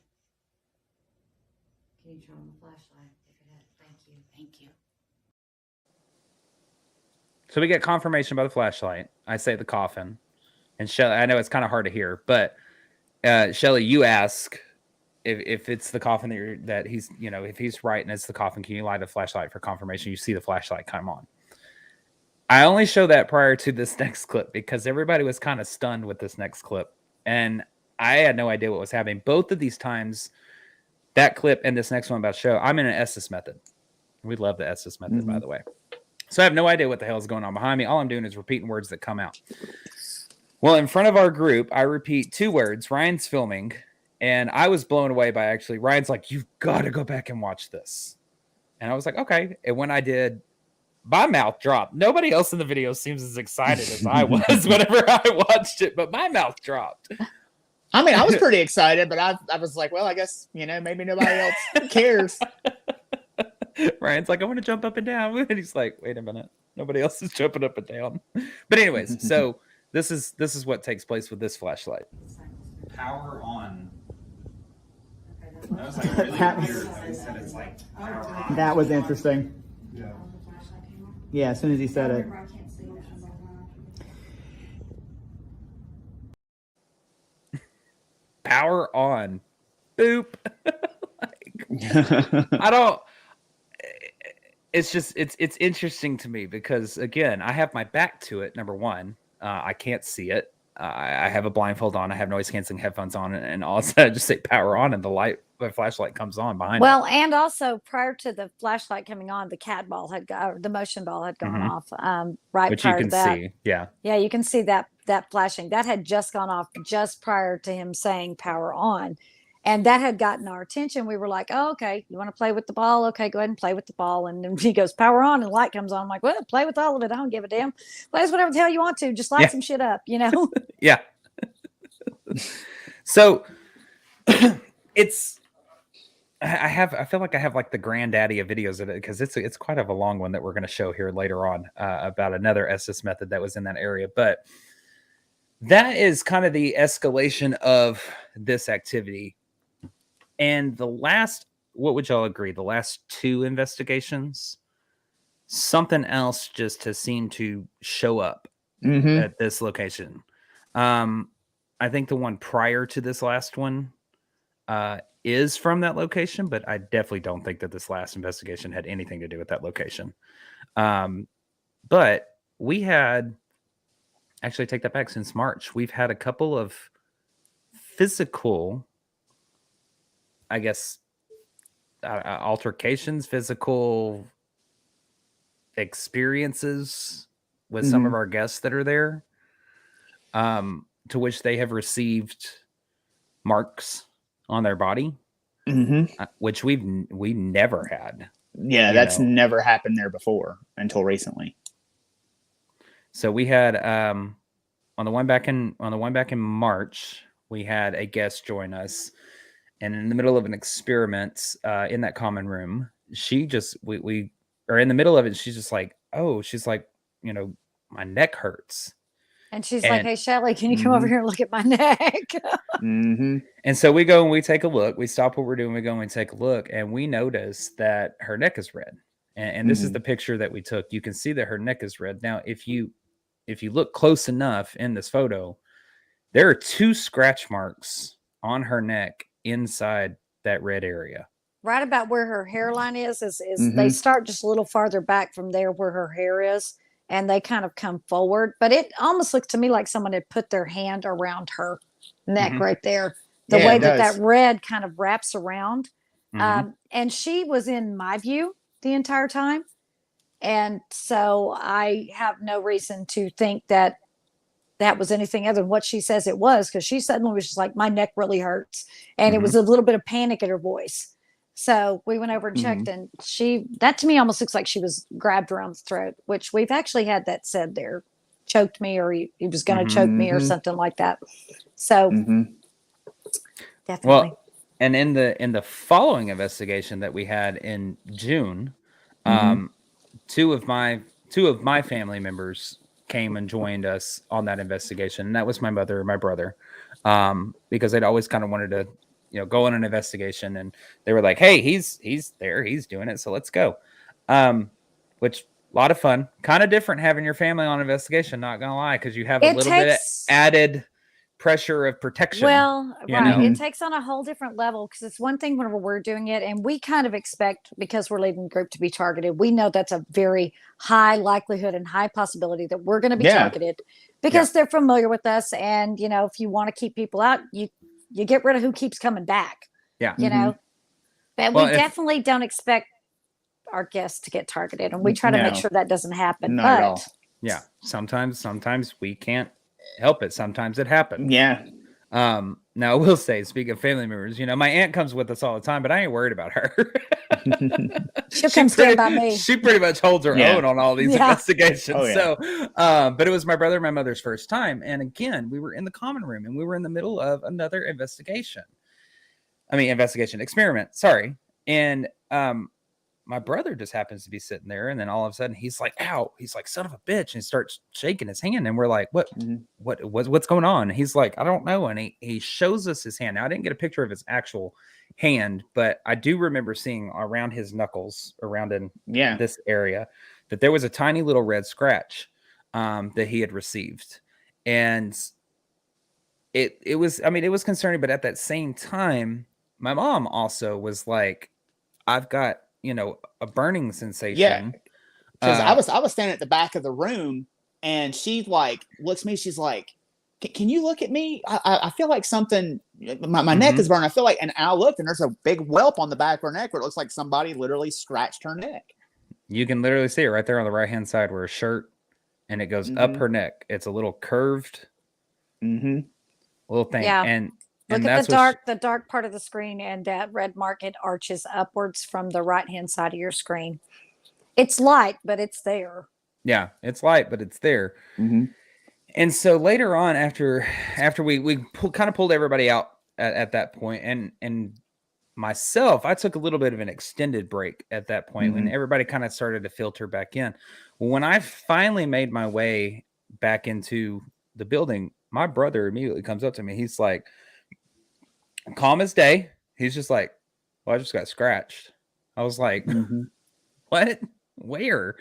Can you turn on the flashlight if it has? Thank you. Thank you. So we get confirmation by the flashlight. I say the coffin. And Shelly, I know it's kind of hard to hear, but Shelly, you ask if it's the coffin that he's, you know, if he's right and it's the coffin, can you light a flashlight for confirmation? You see the flashlight come on. I only show that prior to this next clip because everybody was kind of stunned with this next clip. And I had no idea what was happening. Both of these times, that clip and this next one about to show, I'm in an Estes method. We love the Estes method, by the way. So I have no idea what the hell is going on behind me. All I'm doing is repeating words that come out. Well, in front of our group, I repeat 2 words. Ryan's filming. And I was blown away by actually, Ryan's like, you've got to go back and watch this. And I was like, okay. And when I did, my mouth dropped. Nobody else in the video seems as excited as I was whenever I watched it, but my mouth dropped. I mean, I was pretty excited, but I was like, well, I guess, maybe nobody else cares. Ryan's like, I want to jump up and down. And he's like, wait a minute. Nobody else is jumping up and down. But anyways, so this is what takes place with this flashlight. Power on. That was like really weird. They said it's like power on. That was interesting. Yeah. Yeah, as soon as he said it. Power on. Boop. I don't. It's just it's interesting to me because again, I have my back to it. Number one, I can't see it. I have a blindfold on. I have noise canceling headphones on, and all of a sudden I just say power on, and the flashlight comes on behind. Well, and also prior to the flashlight coming on, the CAD ball the motion ball had gone off. Right, which prior you can to that. see. Yeah, you can see that flashing that had just gone off just prior to him saying power on. And that had gotten our attention. We were like, oh, okay, you want to play with the ball? Okay, go ahead and play with the ball. And then he goes, power on, and the light comes on. I'm like, well, play with all of it. I don't give a damn. Play with whatever the hell you want to. Just light some shit up, Yeah. So it's I feel like I have like the granddaddy of videos of it because it's quite of a long one that we're going to show here later on about another SS method that was in that area. But that is kind of the escalation of this activity. And what would y'all agree? The last two investigations, something else just has seemed to show up at this location. I think the one prior to this last one is from that location, but I definitely don't think that this last investigation had anything to do with that location. But we had, actually take that back, since March, we've had a couple of physical, I guess, altercations, physical experiences with some of our guests that are there, to which they have received marks on their body, which we never had. Yeah, that's never happened there before until recently. So we had on the one back in March, we had a guest join us, and in the middle of an experiment in that common room, she just we are in the middle of it. She's just like, my neck hurts. And she's like, hey, Shelly, can you come over here and look at my neck? And so we go and we take a look. We stop what we're doing. We go and take a look, and we notice that her neck is red. And this is the picture that we took. You can see that her neck is red. Now, if you look close enough in this photo, there are 2 scratch marks on her neck inside that red area. Right about where her hairline is they start just a little farther back from there where her hair is, and they kind of come forward. But it almost looks to me like someone had put their hand around her neck right there. The way that red kind of wraps around. And she was in my view the entire time. And so I have no reason to think that was anything other than what she says it was, because she suddenly was just like, my neck really hurts. And it was a little bit of panic in her voice. So we went over and checked, and that to me almost looks like she was grabbed around the throat, which we've actually had that said there, choked me, or he was going to choke me or something like that. So definitely. Well, and in the following investigation that we had in June, two of my family members came and joined us on that investigation, and that was my mother and my brother, because they'd always kind of wanted to go on an investigation, and they were like, hey, he's there, he's doing it, so let's go. Which, a lot of fun, kind of different having your family on investigation, not gonna lie, because you have a little bit of added pressure of protection. Well, right. It takes on a whole different level, because it's one thing whenever we're doing it, and we kind of expect, because we're leading the group, to be targeted. We know that's a very high likelihood and high possibility that we're going to be targeted, because they're familiar with us. And, if you want to keep people out, you get rid of who keeps coming back. Yeah. But we definitely don't expect our guests to get targeted, and we try to make sure that doesn't happen. Not at all. Yeah. Sometimes we can't help it. Sometimes it happens. Yeah. Now I will say, speaking of family members, my aunt comes with us all the time, but I ain't worried about her. She'll come stand by me. She pretty much holds her own on all these investigations. Oh, yeah. So, but it was my brother and my mother's first time. And again, we were in the common room and we were in the middle of another investigation experiment. Sorry. And, my brother just happens to be sitting there, and then all of a sudden he's like, ow, he's like, son of a bitch, and he starts shaking his hand, and we're like, what's going on? And he's like, I don't know. And he shows us his hand. Now I didn't get a picture of his actual hand, but I do remember seeing around his knuckles, around in this area, that there was a tiny little red scratch that he had received. And it was concerning, but at that same time, my mom also was like, I've got a burning sensation. Yeah, because I was standing at the back of the room, and she like looks at me. She's like, "Can you look at me? I feel like something. My neck is burning. I feel like." And I looked, and there's a big whelp on the back of her neck where it looks like somebody literally scratched her neck. You can literally see it right there on the right hand side where a shirt, and it goes up her neck. It's a little curved, little thing, and. Look at the dark part of the screen, and that red mark, it arches upwards from the right-hand side of your screen. It's light, but it's there. Yeah, it's light, but it's there. And so later on, after we kind of pulled everybody out at that point, and myself, I took a little bit of an extended break at that point when everybody kind of started to filter back in. When I finally made my way back into the building, my brother immediately comes up to me. He's like, calm as day. He's just like, well, I just got scratched. I was like, what? Where?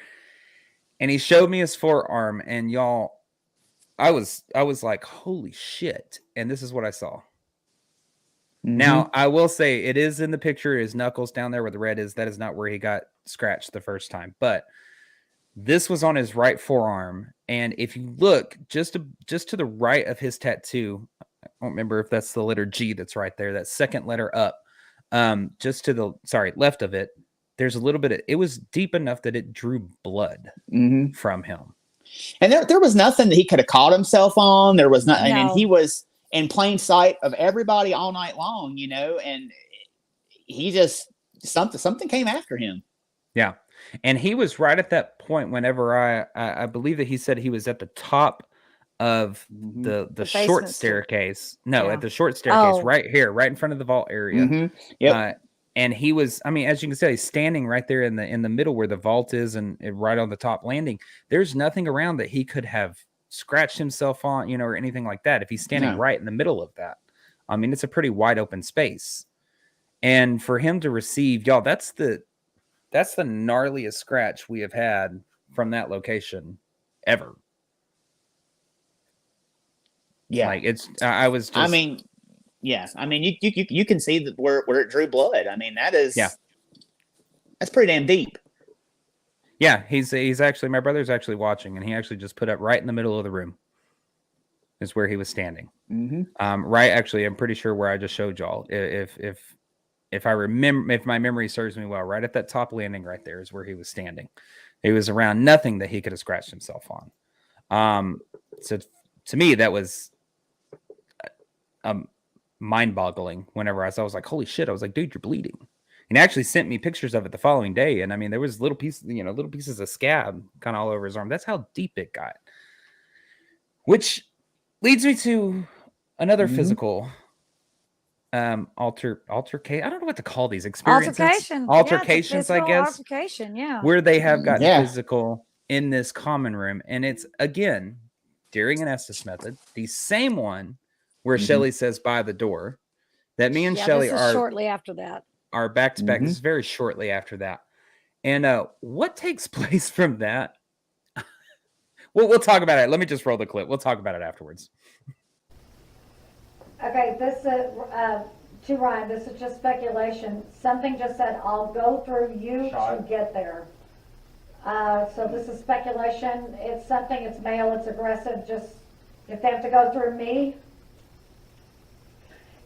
And he showed me his forearm, and y'all, I was like, holy shit. And this is what I saw. Now, I will say it is in the picture, his knuckles down there where the red is. That is not where he got scratched the first time, but this was on his right forearm. And if you look just to the right of his tattoo, I don't remember if that's the letter G that's right there, that second letter up, just to the left of it, there's a little bit of, it was deep enough that it drew blood from him. And there was nothing that he could have caught himself on. There was nothing. And he was in plain sight of everybody all night long, and he just, something came after him. Yeah. And he was right at that point whenever I believe that he said he was at the top of the short staircase. At the short staircase right here, right in front of the vault area. And he was, as you can see, he's standing right there in the middle where the vault is, and right on the top landing. There's nothing around that he could have scratched himself on, or anything like that. If he's standing right in the middle of that, it's a pretty wide open space. And for him to receive, y'all, that's the gnarliest scratch we have had from that location ever. Yeah. Like I was just, you can see that where it drew blood. That is, that's pretty damn deep. Yeah. He's actually, my brother's actually watching, and he actually just put up right in the middle of the room is where he was standing. Right. Actually, I'm pretty sure where I just showed y'all, if I remember, if my memory serves me well, right at that top landing right there is where he was standing. He was around nothing that he could have scratched himself on. So to me, that was mind-boggling. Whenever I was like, holy shit, I was like, dude, you're bleeding. And he actually sent me pictures of it the following day. And there was little pieces of scab kind of all over his arm. That's how deep it got. Which leads me to another physical altercation. I don't know what to call these experiences. Altercations, I guess. Where they have gotten physical in this common room. And it's, again, during an Estes method, the same one where Shelly says by the door, that me and Shelly are shortly after that. Are back to back. This is very shortly after that. And what takes place from that? We'll talk about it. Let me just roll the clip. We'll talk about it afterwards. Okay, this is to Ryan. This is just speculation. Something just said, "I'll go through you to get there." So this is speculation. It's something. It's male. It's aggressive. Just if they have to go through me.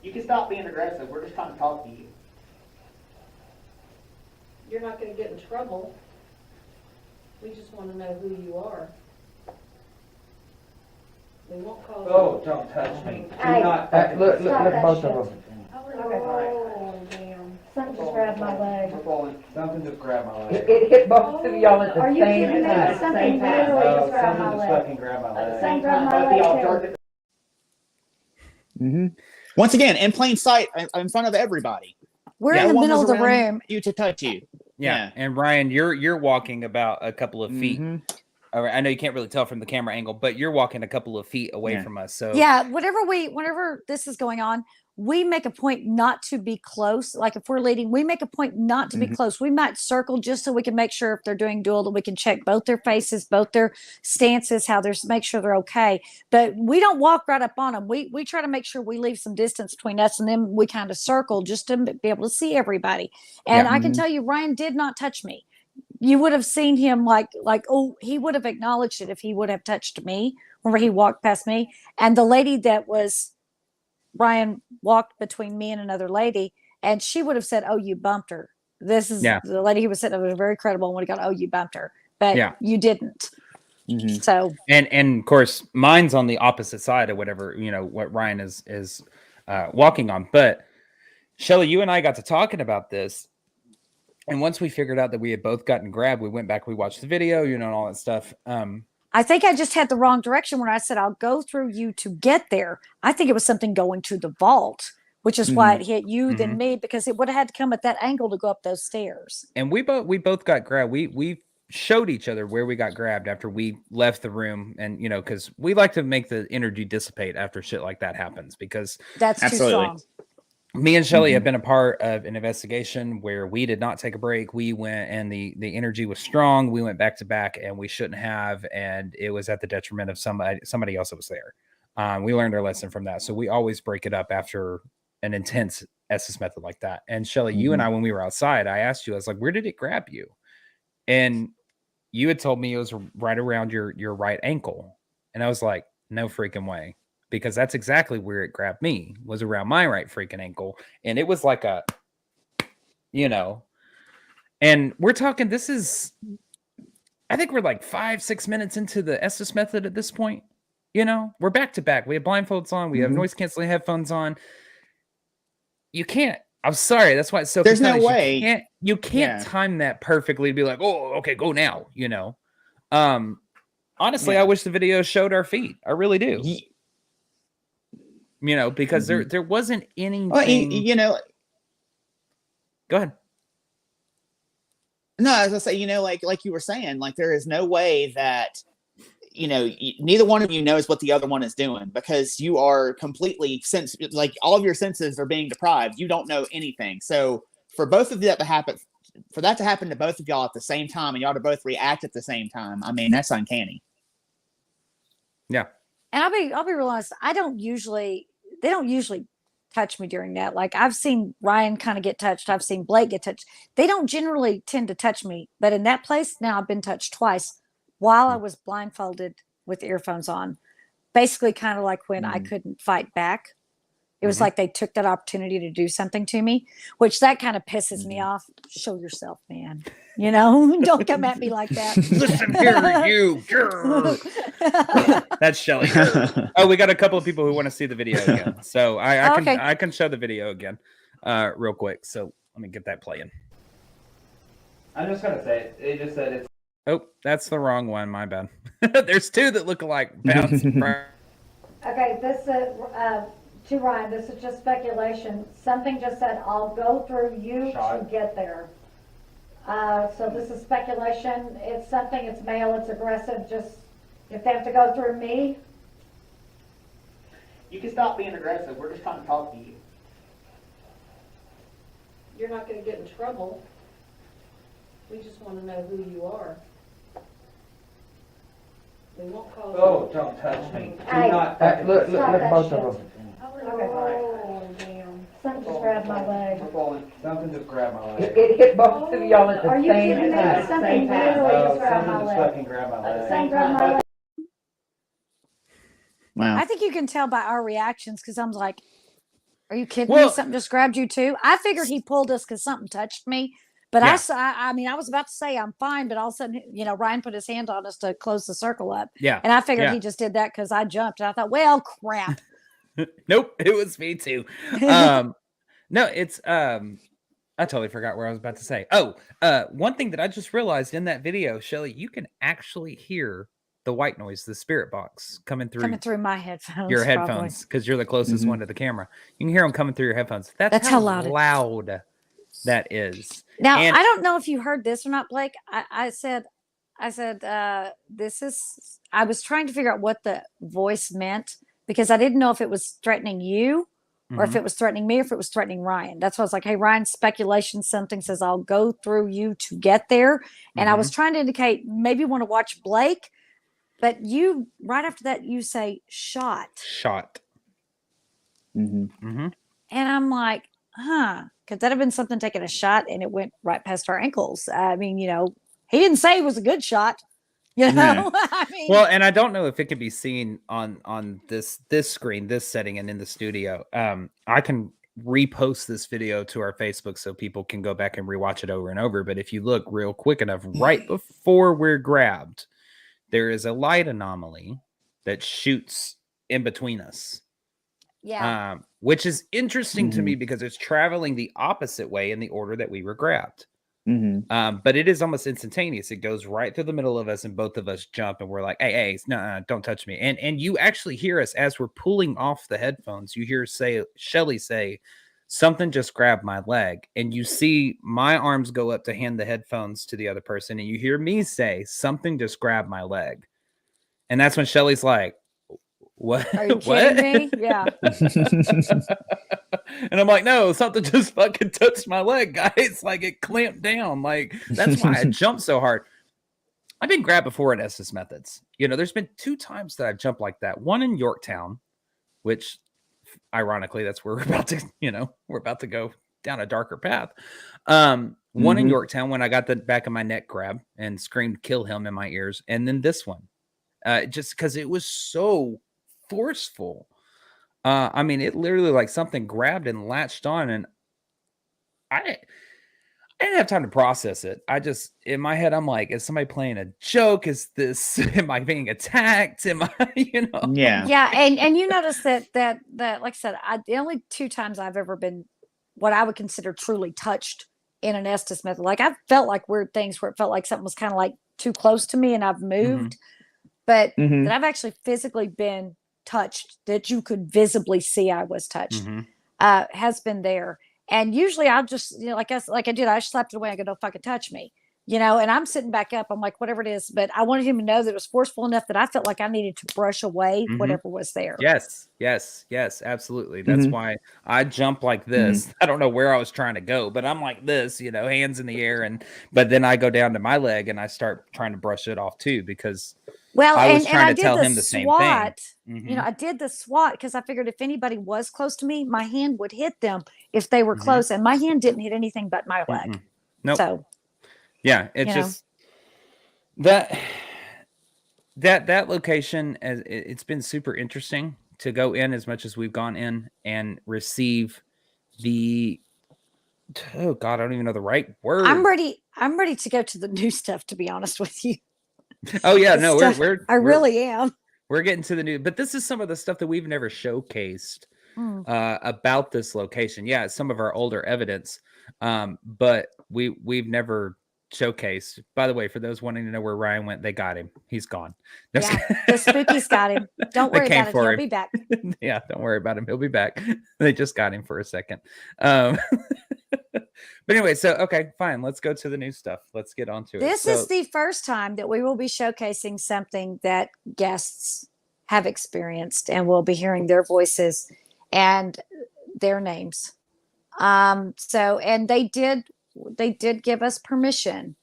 You can stop being aggressive. We're just trying to talk to you. You're not going to get in trouble. We just want to know who you are. We won't call. Oh, don't touch me. Do Hey, not. look at both of of them. Oh, damn. Something just grabbed my leg. Something just grabbed my leg. It hit both of y'all at the Are you same kidding me? time. Something literally just grabbed my leg. grabbed my Something grabbed my leg too. Once again, in plain sight, in front of everybody. We're Yeah, in the one middle was of the around room. You to touch you. Yeah. And Ryan, you're walking about a couple of feet. I know you can't really tell from the camera angle, but you're walking a couple of feet away from us. So yeah, whenever this is going on, we make a point not to be close. Like if we're leading, we make a point not to be close. We might circle just so we can make sure if they're doing dual that we can check both their faces, both their stances, how they're make sure they're okay. But we don't walk right up on them. We try to make sure we leave some distance between us and them. We kind of circle just to be able to see everybody. And I can tell you, Ryan did not touch me. You would have seen him like oh, he would have acknowledged it if he would have touched me whenever he walked past me. And the lady that was Ryan walked between me and another lady, and she would have said, "Oh, you bumped her." This is the lady who was sitting there was very credible and would have gone, "Oh, you bumped her," but you didn't. So and of course, mine's on the opposite side of whatever what Ryan is walking on. But Shelly, you and I got to talking about this. And once we figured out that we had both gotten grabbed, we went back, we watched the video, and all that stuff. I think I just had the wrong direction when I said, I'll go through you to get there. I think it was something going to the vault, which is why it hit you than me, because it would have had to come at that angle to go up those stairs. And we both got grabbed. We showed each other where we got grabbed after we left the room. And, because we like to make the energy dissipate after shit like that happens, because that's too strong. Me and Shelly have been a part of an investigation where we did not take a break. We went and the energy was strong. We went back to back and we shouldn't have. And it was at the detriment of somebody else that was there. We learned our lesson from that. So we always break it up after an intense Estes method like that. And Shelly, you and I, when we were outside, I asked you, I was like, where did it grab you? And you had told me it was right around your right ankle. And I was like, no freaking way. Because that's exactly where it grabbed me, was around my right freaking ankle. And it was like a, and we're talking, I think we're like 5-6 minutes into the Estes method at this point. We're back to back. We have blindfolds on. We have noise canceling headphones on. You can't, I'm sorry. That's why it's so There's no way. You can't time that perfectly to be like, oh, okay, go now, honestly, I wish the video showed our feet. I really do. Because there wasn't anything. Well, Go ahead. No, as I say, like you were saying, like there is no way that, neither one of you knows what the other one is doing, because you are completely like all of your senses are being deprived. You don't know anything. So for both of that to happen, to both of y'all at the same time, and y'all to both react at the same time, I mean, that's uncanny. Yeah. And I'll be real honest. They don't usually touch me during that. Like I've seen Ryan kind of get touched. I've seen Blake get touched. They don't generally tend to touch me, but in that place now I've been touched twice while I was blindfolded with earphones on. Basically kind of like when I couldn't fight back. It was like they took that opportunity to do something to me, which that kind of pisses me off. Show yourself, man. Don't come at me like that. Listen here, you girl. That's Shelly. Oh, we got a couple of people who want to see the video again. So I can show the video again real quick. So let me get that playing. I'm just going to say it. It just said it's. Oh, that's the wrong one. My bad. There's two that look alike. Okay, this is to Ryan. This is just speculation. Something just said, "I'll go through you to get there." So this is speculation. It's something. It's male. It's aggressive. Just if they have to go through me. You can stop being aggressive. We're just trying to talk to you. You're not gonna get in trouble. We just wanna know who you are. We won't call. Oh, don't touch me. Hey, Look at both of them. Oh, damn. Something just grabbed my leg. Something just grabbed my leg. It hit both of y'all at the Are you same kidding me? time. Something literally just grabbed my Something just leg. fucking grabbed my leg. Something grabbed my leg. Wow. I think you can tell by our reactions because I'm like, are you kidding me? Something just grabbed you too. I figured he pulled us because something touched me, But Yeah. I mean, I was about to say I'm fine, but all of a sudden, Ryan put his hand on us to close the circle up. Yeah. And I figured Yeah. he just did that because I jumped. And I thought, well, crap. Nope, it was me too. No, it's I totally forgot where I was about to say. Oh, one thing that I just realized in that video, Shelly, you can actually hear the white noise, the spirit box coming through my headphones. your headphones because you're the closest one to the camera. You can hear them coming through your headphones. That's how loud that is. Now, And I don't know if you heard this or not, Blake. I said, this is, I was trying to figure out what the voice meant because I didn't know if it was threatening you or if it was threatening me, or if it was threatening Ryan. That's why I was like, hey, Ryan, speculation, something says I'll go through you to get there. And I was trying to indicate maybe you want to watch Blake, but you, right after that, you say shot. And I'm like, could that have been something taking a shot and it went right past our ankles? I mean, he didn't say it was a good shot. I mean, well, and I don't know if it can be seen on this screen, this setting, and in the studio. I can repost this video to our Facebook so people can go back and rewatch it over and over. But if you look real quick enough, right before we're grabbed, there is a light anomaly that shoots in between us. Yeah. Which is interesting to me because it's traveling the opposite way in the order that we were grabbed. But it is almost instantaneous. It goes right through the middle of us and both of us jump and we're like, hey, no, don't touch me. And you actually hear us as we're pulling off the headphones. You hear Shelly say, something just grabbed my leg. And you see my arms go up to hand the headphones to the other person. And you hear me say, something just grabbed my leg. And that's when Shelly's like, what? Are you kidding me? Yeah. And I'm like, no, something just fucking touched my leg, guys. Like it clamped down. Like that's why I jumped so hard. I've been grabbed before at Estes Methods. There's been 2 times that I've jumped like that. One in Yorktown, which ironically, that's where we're about to go down a darker path. One in Yorktown when I got the back of my neck grab and screamed, kill him in my ears. And then this one, just because it was so forceful. I mean, it literally like something grabbed and latched on, and I didn't have time to process it. I just, in my head, I'm like, is somebody playing a joke? Is this, am I being attacked? Am I, Yeah. Yeah. And you notice that, like I said, the only 2 times I've ever been what I would consider truly touched in an Estes method. Like I've felt like weird things where it felt like something was kind of like too close to me and I've moved, but that I've actually physically been touched, that you could visibly see I was touched, has been there. And usually I'll just, like I did, I slapped it away. I go, don't fucking touch me, and I'm sitting back up. I'm like, whatever it is. But I wanted him to know that it was forceful enough that I felt like I needed to brush away whatever was there. Yes, absolutely. That's why I jump like this. I don't know where I was trying to go, but I'm like this, hands in the air. But then I go down to my leg and I start trying to brush it off too, because I was trying to tell him the same thing. I did the SWAT because I figured if anybody was close to me, my hand would hit them if they were close, and my hand didn't hit anything but my leg. Nope. So, yeah, it's just that location. It's been super interesting to go in as much as we've gone in and receive the. Oh God, I don't even know the right word. I'm ready to go to the new stuff. To be honest with you. Oh yeah, no, I really am. We're getting to the new, but this is some of the stuff that we've never showcased about this location. Yeah, it's some of our older evidence, but we've never showcased. By the way, for those wanting to know where Ryan went, they got him. He's gone. Yeah, the spookies got him. Don't worry about it. He'll be back. Yeah, don't worry about him. He'll be back. They just got him for a second. But anyway, so okay, fine. Let's go to the new stuff. Let's get on to it. This is the first time that we will be showcasing something that guests have experienced, and we'll be hearing their voices and their names. So, and they did give us permission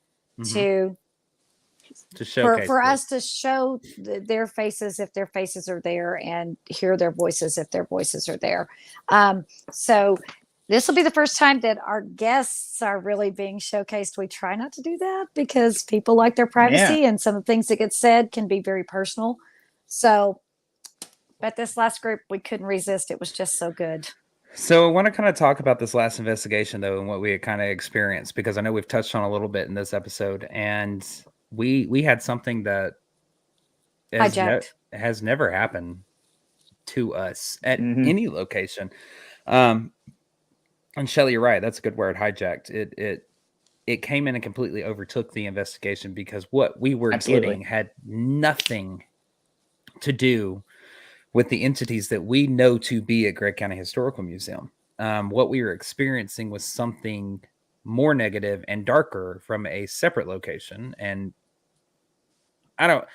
to showcase for us to show their faces if their faces are there, and hear their voices if their voices are there. So this will be the first time that our guests are really being showcased. We try not to do that because people like their privacy, and some of the things that get said can be very personal. So, but this last group, we couldn't resist. It was just so good. So I want to kind of talk about this last investigation though, and what we had kind of experienced, because I know we've touched on a little bit in this episode, and we had something that Hijacked. has never happened to us at Mhm. any location. And Shelly, you're right. That's a good word. Hijacked. It came in and completely overtook the investigation, because what we were Absolutely. getting had nothing to do with the entities that we know to be at Gregg County Historical Museum. What we were experiencing was something more negative and darker from a separate location. And I don't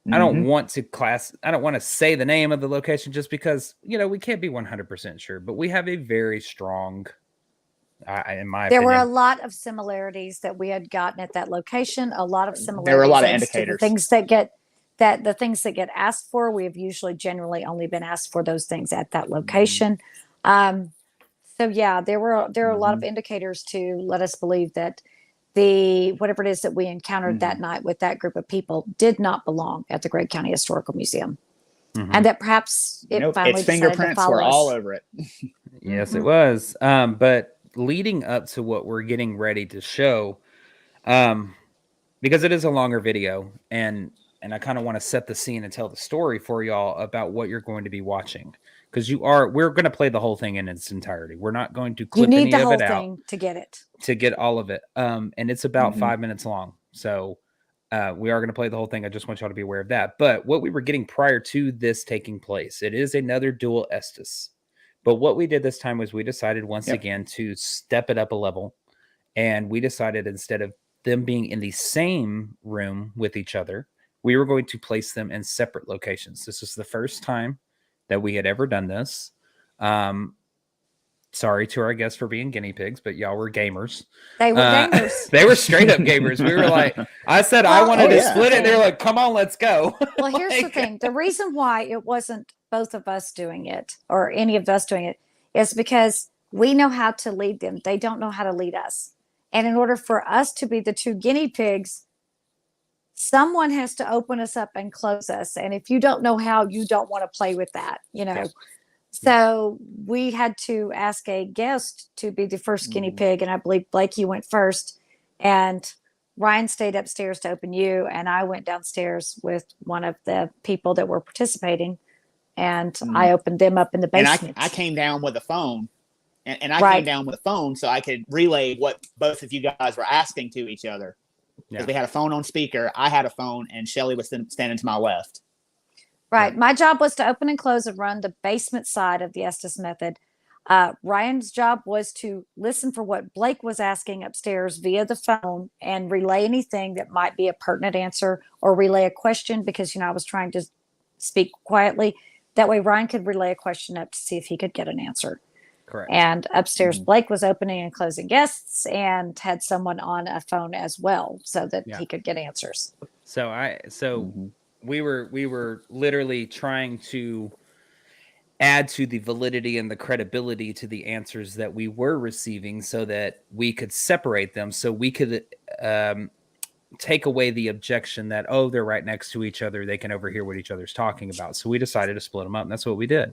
Mhm. want to say the name of the location, just because, we can't be 100% sure, but we have a very strong, in my There were a opinion. lot of similarities that we had gotten at that location. A lot of similarities. There were a lot of as to indicators. the things that get asked for. We have usually generally only been asked for those things at that location. So yeah, there are a lot of indicators to let us believe that the whatever it is that we encountered that night with that group of people did not belong at the Gregg County Historical Museum, and that perhaps it Nope, finally its decided to fingerprints follow were us. all over it. Yes, it was. But leading up to what we're getting ready to show, because it is a longer video, and I kind of want to set the scene and tell the story for y'all about what you're going to be watching, because we're going to play the whole thing in its entirety. We're not going to You clip need any the of whole it out thing to get it. to get all of it. And it's about 5 minutes long. So we are going to play the whole thing. I just want y'all to be aware of that. But what we were getting prior to this taking place, it is another dual Estes. But what we did this time was we decided once again to step it up a level. And we decided, instead of them being in the same room with each other, we were going to place them in separate locations. This is the first time that we had ever done this. Sorry to our guests for being guinea pigs, but y'all were gamers. They were gamers. They were straight up gamers. We were like, I said I wanted to split it. They're like, come on, let's go. Well, here's the thing. The reason why it wasn't both of us doing it or any of us doing it is because we know how to lead them. They don't know how to lead us. And in order for us to be the two guinea pigs, someone has to open us up and close us. And if you don't know how, you don't want to play with that, Yeah. So we had to ask a guest to be the first guinea pig. And I believe, Blake, you went first. And Ryan stayed upstairs to open you. And I went downstairs with one of the people that were participating. And I opened them up in the basement. And I came down with a phone. And I Right. came down with a phone so I could relay what both of you guys were asking to each other. Because we had a phone on speaker. I had a phone, and Shelly was standing to my left. Right. My job was to open and close and run the basement side of the Estes method. Ryan's job was to listen for what Blake was asking upstairs via the phone and relay anything that might be a pertinent answer, or relay a question, because, I was trying to speak quietly. That way Ryan could relay a question up to see if he could get an answer. Correct. And upstairs, Blake was opening and closing guests and had someone on a phone as well, so that he could get answers. So we were literally trying to add to the validity and the credibility to the answers that we were receiving, so that we could separate them, so we could take away the objection that, they're right next to each other, they can overhear what each other's talking about. So we decided to split them up, and that's what we did.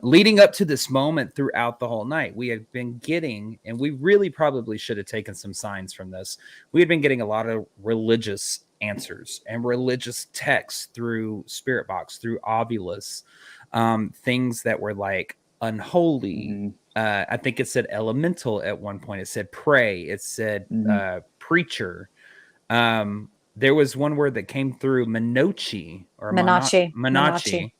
Leading up to this moment, throughout the whole night, we had been getting, and we really probably should have taken some signs from this, we had been getting a lot of religious answers and religious texts through Spirit Box, through Ovulus, things that were like unholy. I think it said elemental at one point. It said pray. It said preacher. There was one word that came through, Minochi, or Manachi.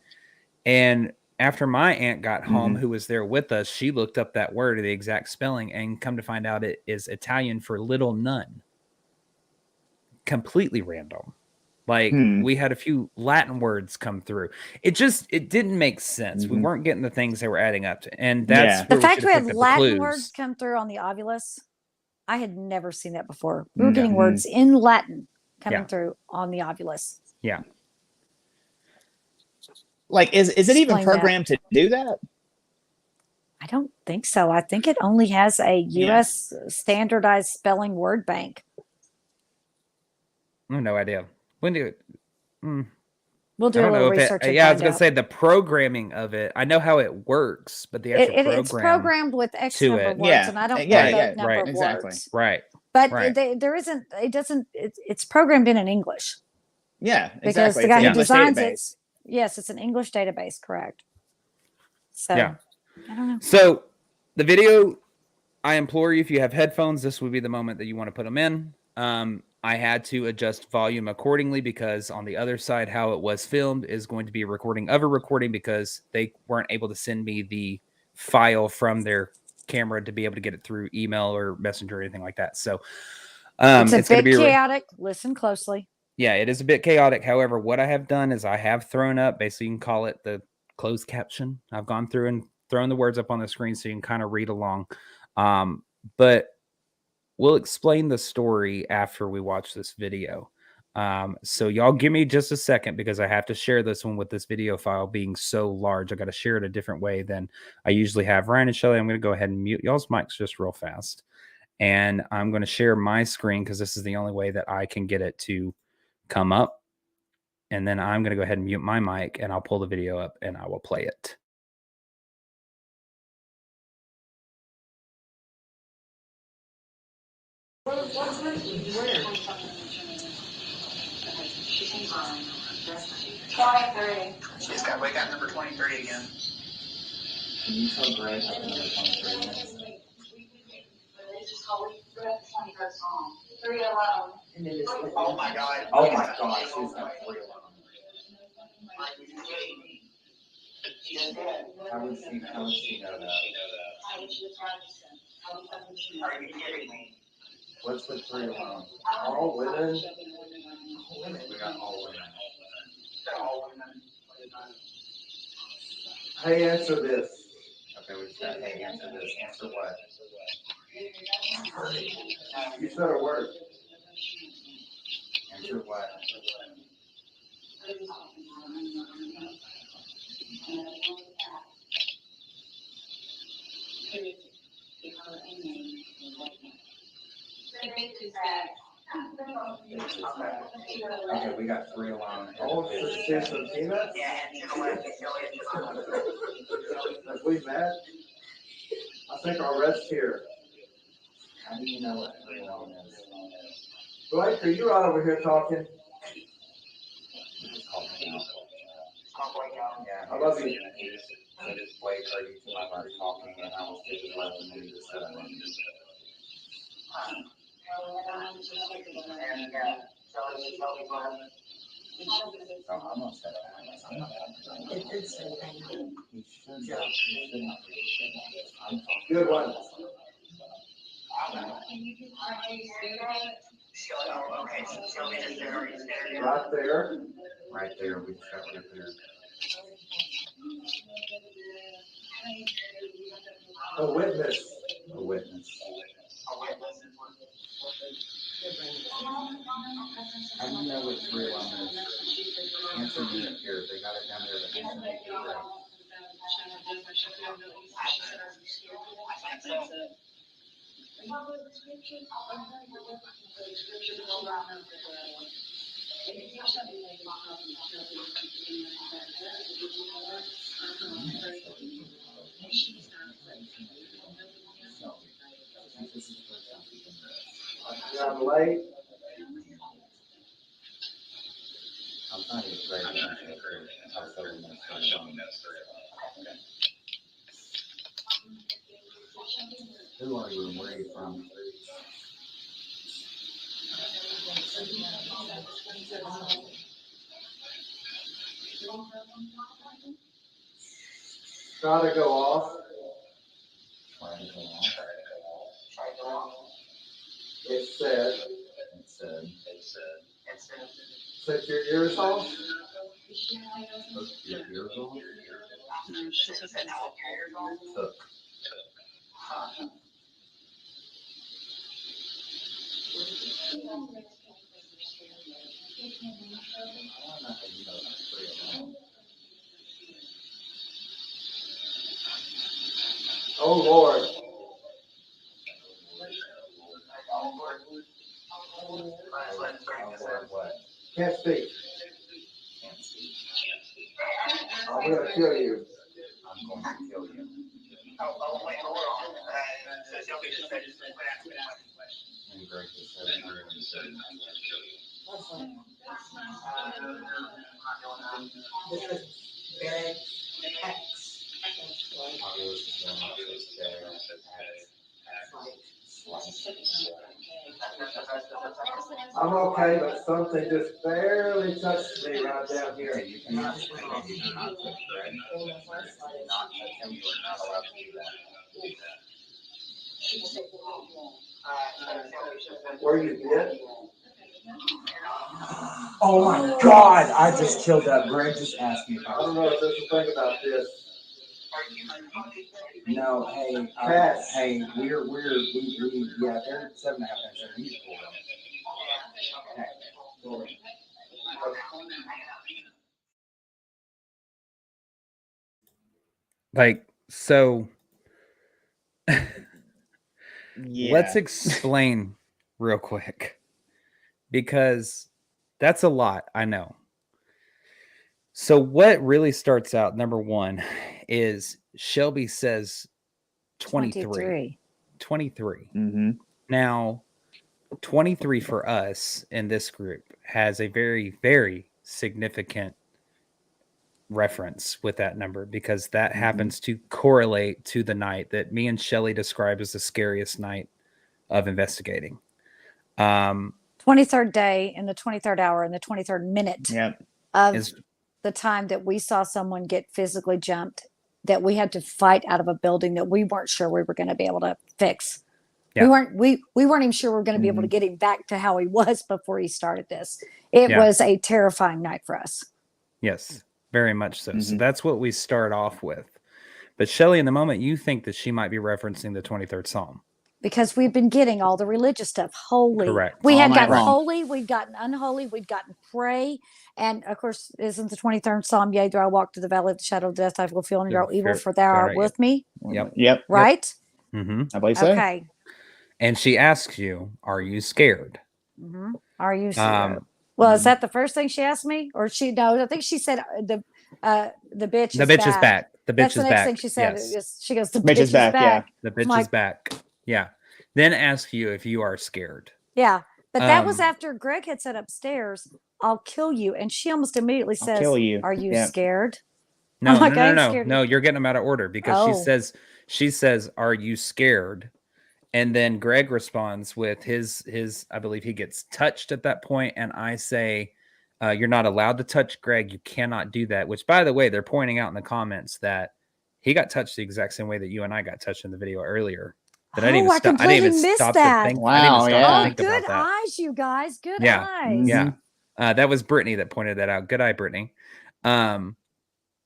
And after my aunt got home, who was there with us, she looked up that word, the exact spelling, and come to find out it is Italian for little nun. Completely random. Like we had a few Latin words come through. It didn't make sense. We weren't getting the things that were adding up to, and that's the fact we had Latin words come through on the Ovulus. I had never seen that before. We were getting words in Latin coming through on the Ovulus. Yeah. Like, is it even programmed to do that? I don't think so. I think it only has a U.S. standardized spelling word bank. I have no idea. When do We'll I do a don't know little if it. research and Yeah, I was find gonna out. say the programming of it. I know how it works, but the actual It's programmed with X to number it. of words, Yeah, and I don't know yeah, Right, that yeah, number right, of exactly. words. right, But right. there isn't. It doesn't. It's programmed in English Yeah, because exactly. the It's guy an who English designs it. database. Yes, it's an English database. Correct. So Yeah. I don't know. So the video, I implore you, if you have headphones, this would be the moment that you want to put them in. I had to adjust volume accordingly because on the other side, how it was filmed is going to be a recording of a recording because they weren't able to send me the file from their camera to be able to get it through email or messenger or anything like that. So It's a it's going to bit be chaotic. Listen closely. yeah, it is a bit chaotic. However, what I have done is I have thrown up, basically you can call it the closed caption. I've gone through and thrown the words up on the screen so you can kind of read along. But we'll explain the story after we watch this video. So y'all give me just a second because I have to share this one with this video file being so large. I got to share it a different way than I usually have. Ryan and Shelly, I'm going to go ahead and mute y'all's mics just real fast. And I'm going to share my screen because this is the only way that I can get it to come up. And then I'm going to go ahead and mute my mic and I'll pull the video up and I will play it. We got number 23 again. Can you tell Greg how the number 23 is? Oh my god. Oh my god. She's got 3 alone. How would she know that? Are you kidding me? What's with 3 alone? All women? We got all women. All women. Hey, answer this. Okay, we said, hey, answer this. Answer what? You said a word. Answer what? Okay, we got 3 alone. Oh, just some peanuts? Yeah, have we met? I think our rest here. How do you know what 3 alone is? Blake, are you right over here talking? Yeah, I love you. Blake, are you two are talking and I was taking left and then you just said I love you. So I'm not saying that. I'm not talking about it. He should not. He should not be. Good one. Right there. Right there. We just got right there. A witness. A witness. How do you know what 3 alone is? Answer me up here. They got it down there, but answer me up here. I'm late. I'm trying to get Greg. Who are you and where are you from? Try to go off. Try to go off. It said. Set your ears off. Your ears off? Took. Oh Lord. What? Can't speak. I'm gonna kill you. I'm going to kill you. And Greg just said, "I'm going to kill you." This was Gregg X. I'll go with the one that says there, I'm okay, but something just barely touched me right down here. You cannot touch Greg. You cannot touch Greg. You cannot touch him. You are not allowed to do that. Where you bit? Oh my God! I just killed that. Greg just asked me. I don't know if there's a thing about this. No, hey, hey, we, yeah, they're 7.5 minutes in. We need to pull them. Okay, pull them. Like, so Yeah. let's explain real quick, because that's a lot, I know. So what really starts out, number one, is Shelby says 23. 23. Mm-hmm. Now, 23 for us in this group has a very, very significant reference with that number, because that happens to correlate to the night that me and Shelly describe as the scariest night of investigating. 23rd day and the 23rd hour and the 23rd minute Yep. of the time that we saw someone get physically jumped, that we had to fight out of a building that we weren't sure we were going to be able to fix. Yeah. We weren't even sure we were going to be able to get him back to how he was before he started this. It was a terrifying night for us. Yes, very much so. So that's what we start off with. But Shelly, in the moment, you think that she might be referencing the 23rd Psalm. Because we've been getting all the religious stuff. Holy. Correct. We All had night gotten long. holy, we'd gotten unholy, we'd gotten pray. And of course, isn't the 23rd Psalm, yea, though I walk through the valley of the shadow of death, I will feel no evil, for thou art with me. Yep. Right? Mm-hmm. I believe so. Okay. And she asks you, are you scared? Mm-hmm. Are you scared? Well, is that the first thing she asked me? Or I think she said the bitch is back. The bitch is back. The bitch That's is the next back. thing she said. Yes. She goes, the bitch is back. Yeah. The bitch is back. Yeah. Then ask you if you are scared. Yeah. But that was after Greg had said upstairs, I'll kill you. And she almost immediately says, kill you. Are you Yeah. scared? No, I'm like, I ain't no. scared. No, you're getting them out of order, because she says, are you scared? And then Greg responds with his, I believe he gets touched at that point, and I say, you're not allowed to touch Greg. You cannot do that. Which, by the way, they're pointing out in the comments that he got touched the exact same way that you and I got touched in the video earlier. That I didn't even stop to think. Wow, I didn't even stop to think Good about that. eyes, you guys. Good Yeah. eyes. Yeah. That was Brittany that pointed that out. Good eye, Brittany. Yeah,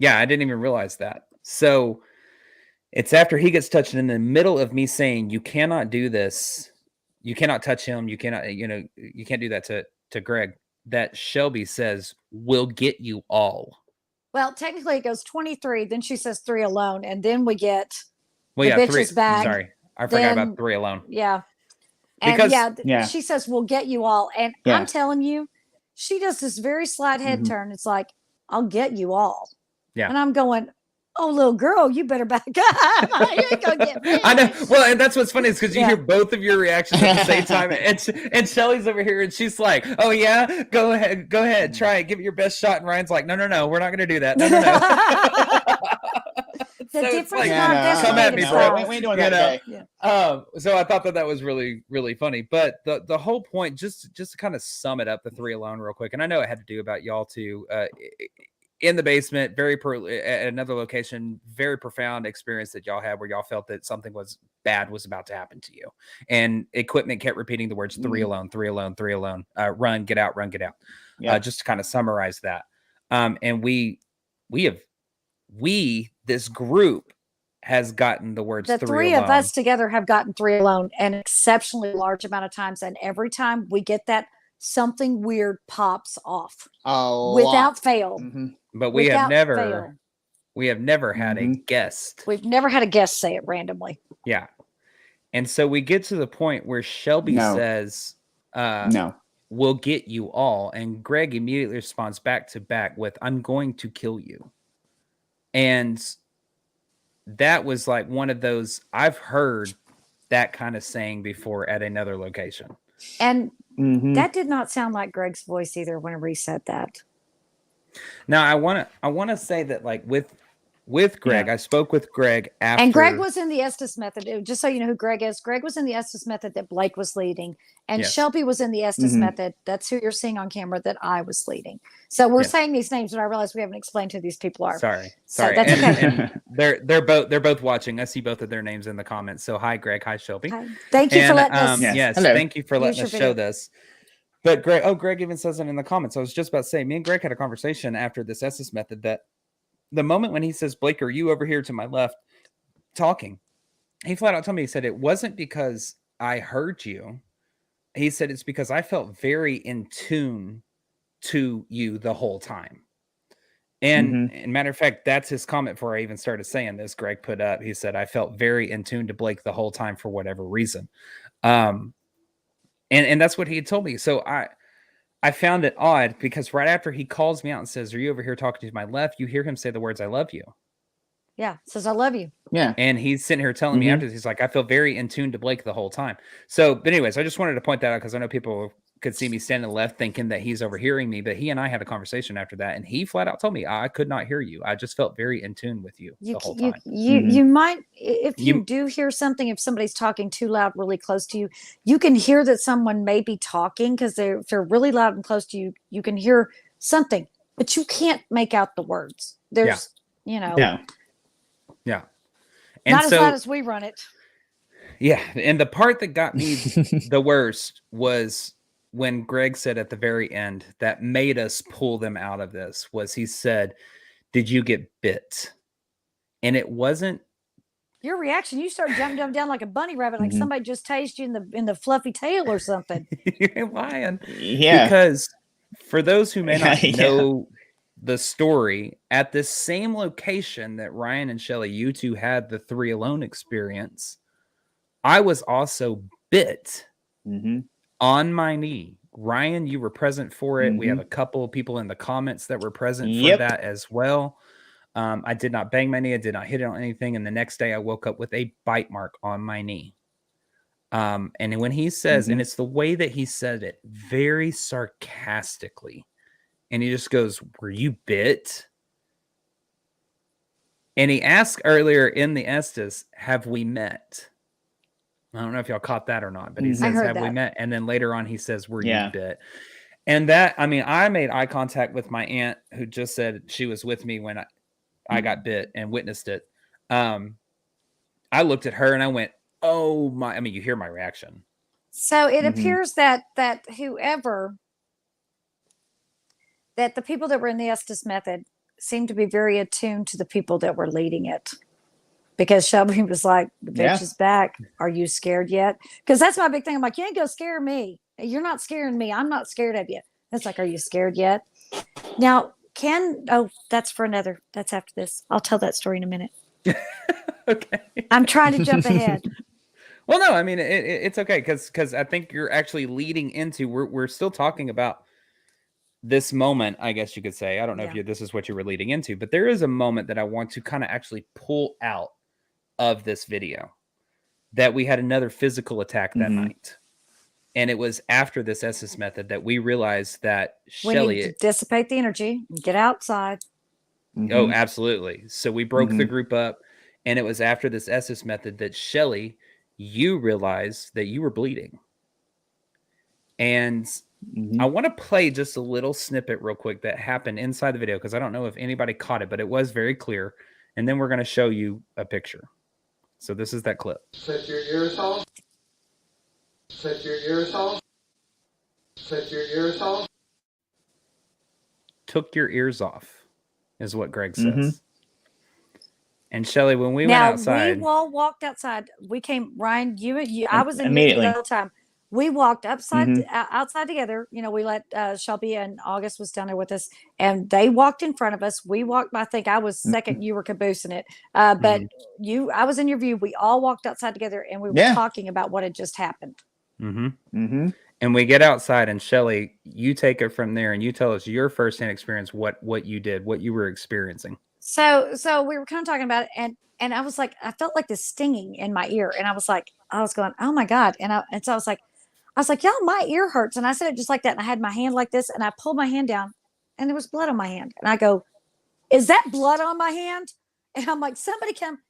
I didn't even realize that. So it's after he gets touched, in the middle of me saying, you cannot do this. You cannot touch him. You cannot, you can't do that to Greg, that Shelby says, we'll get you all. Well, technically it goes 23. Then she says 3 alone. And then we get Well, the bitch's bag. Sorry. I forgot about 3 alone. Yeah. And Because she says, we'll get you all. And I'm telling you, she does this very slight head turn. It's like, I'll get you all. Yeah. And I'm going, oh, little girl, you better back up. You ain't gonna get me. I know. Well, and that's what's funny, is because you hear both of your reactions at the same time. And Shelly's over here, and she's like, oh, yeah, go ahead, try it. Give it your best shot. And Ryan's like, no, we're not going to do that. No. The So difference it's in like, our come at me, bro. We ain't doing that today. So I thought that was really, really funny. But the whole point, just to kind of sum it up, the 3 alone real quick, and I know it had to do about y'all too, in the basement, at another location, very profound experience that y'all had, where y'all felt that something was about to happen to you, and equipment kept repeating the words 3 alone, 3 alone, 3 alone, run, get out, run, get out. Just to kind of summarize that. And this group has gotten the words 3 alone. The 3 of us together have gotten 3 alone an exceptionally large amount of times. And every time we get that, something weird pops off without fail. But we have never had a guest. We've never had a guest say it randomly. Yeah. And so we get to the point where Shelby says, no, we'll get you all. And Greg immediately responds back to back with, I'm going to kill you. And that was like one of those, I've heard that kind of saying before at another location. And Mhm. that did not sound like Greg's voice either whenever he said that. Now I want to say that like with Greg, Yeah. I spoke with Greg after. And Greg was in the Estes method. Just so you know who Greg is, Greg was in the Estes method that Blake was leading, and Yes. Shelby was in the Estes Mhm. method. That's who you're seeing on camera that I was leading. So we're Yes. saying these names, and I realize we haven't explained who these people are. Sorry. So that's and, okay. and they're both watching. I see both of their names in the comments. So hi, Greg. Hi, Shelby. Hi. Thank you for And, letting us. Yes, Hello. thank you for Use letting your us show video. this. But Greg even says it in the comments. I was just about to say, me and Greg had a conversation after this Estes method that the moment when he says, Blake, are you over here to my left talking? He flat out told me, he said, it wasn't because I heard you. He said, it's because I felt very in tune to you the whole time. And, and matter of fact, that's his comment before I even started saying this. Greg put up, he said, I felt very in tune to Blake the whole time for whatever reason. And that's what he had told me. So I found it odd because right after he calls me out and says, are you over here talking to my left? You hear him say the words, I love you. Yeah, says I love you. Yeah. And he's sitting here telling me after this, he's like, I feel very in tune to Blake the whole time. So, but anyways, I just wanted to point that out because I know people could see me standing to the left thinking that he's overhearing me, but he and I had a conversation after that, and he flat out told me I could not hear you. I just felt very in tune with you the whole time. You might, if you do hear something, if somebody's talking too loud, really close to you, you can hear that someone may be talking because if they're really loud and close to you, you can hear something, but you can't make out the words. There's, Yeah. And not as loud as we run it. Yeah. And the part that got me the worst was when Greg said at the very end that made us pull them out of this was he said, did you get bit? And it wasn't your reaction. You start jumping down like a bunny rabbit, like somebody just tased you in the fluffy tail or something. You're lying. Yeah. Because for those who may not know the story, at this same location that Ryan and Shelley, you two had the 3 Alone experience, I was also bit on my knee. Ryan, you were present for it. We have a couple of people in the comments that were present for that as well. I did not bang my knee. I did not hit it on anything. And the next day I woke up with a bite mark on my knee. And when he says, and it's the way that he said it, very sarcastically, and he just goes, were you bit? And he asked earlier in the Estes, have we met? I don't know if y'all caught that or not, but he says, have we met? And then later on he says, were you bit? And that, I mean, I made eye contact with my aunt who just said she was with me when I got bit and witnessed it. I looked at her and I went, oh my, I mean, you hear my reaction. So it appears that whoever, that the people that were in the Estes method seemed to be very attuned to the people that were leading it. Because Shelby was like, the bitch is back. Are you scared yet? Because that's my big thing. I'm like, you ain't gonna scare me. You're not scaring me. I'm not scared of you. It's like, are you scared yet? Now, that's after this. I'll tell that story in a minute. Okay. I'm trying to jump ahead. Well, no, I mean, it's okay. Because I think you're actually leading into, we're still talking about this moment, I guess you could say. I don't know if this is what you were leading into, but there is a moment that I want to kind of actually pull out of this video that we had another physical attack that night. And it was after this Estes method that we realized that Shelley need to dissipate the energy and get outside. Oh, absolutely. So we broke the group up, and it was after this Estes method that Shelley, you realized that you were bleeding. And I want to play just a little snippet real quick that happened inside the video because I don't know if anybody caught it, but it was very clear. And then we're going to show you a picture. So this is that clip. Set your ears off. Set your ears off. Set your ears off. Took your ears off is what Greg says. And Shelley, when we went outside. We all walked outside. We came, Ryan, you I was in immediately the whole time. We walked outside together. You know, we let Shelby and August was down there with us, and they walked in front of us. We walked. I think I was second. You were caboosing it, but I was in your view. We all walked outside together, and we were talking about what had just happened. And we get outside, and Shelley, you take it from there, and you tell us your firsthand experience, what you did, what you were experiencing. So we were kind of talking about it, and I was like, I felt like this stinging in my ear, and I was going, oh my God. And so I was like, y'all, my ear hurts. And I said it just like that. And I had my hand like this, and I pulled my hand down, and there was blood on my hand. And I go, is that blood on my hand? And I'm like, somebody come.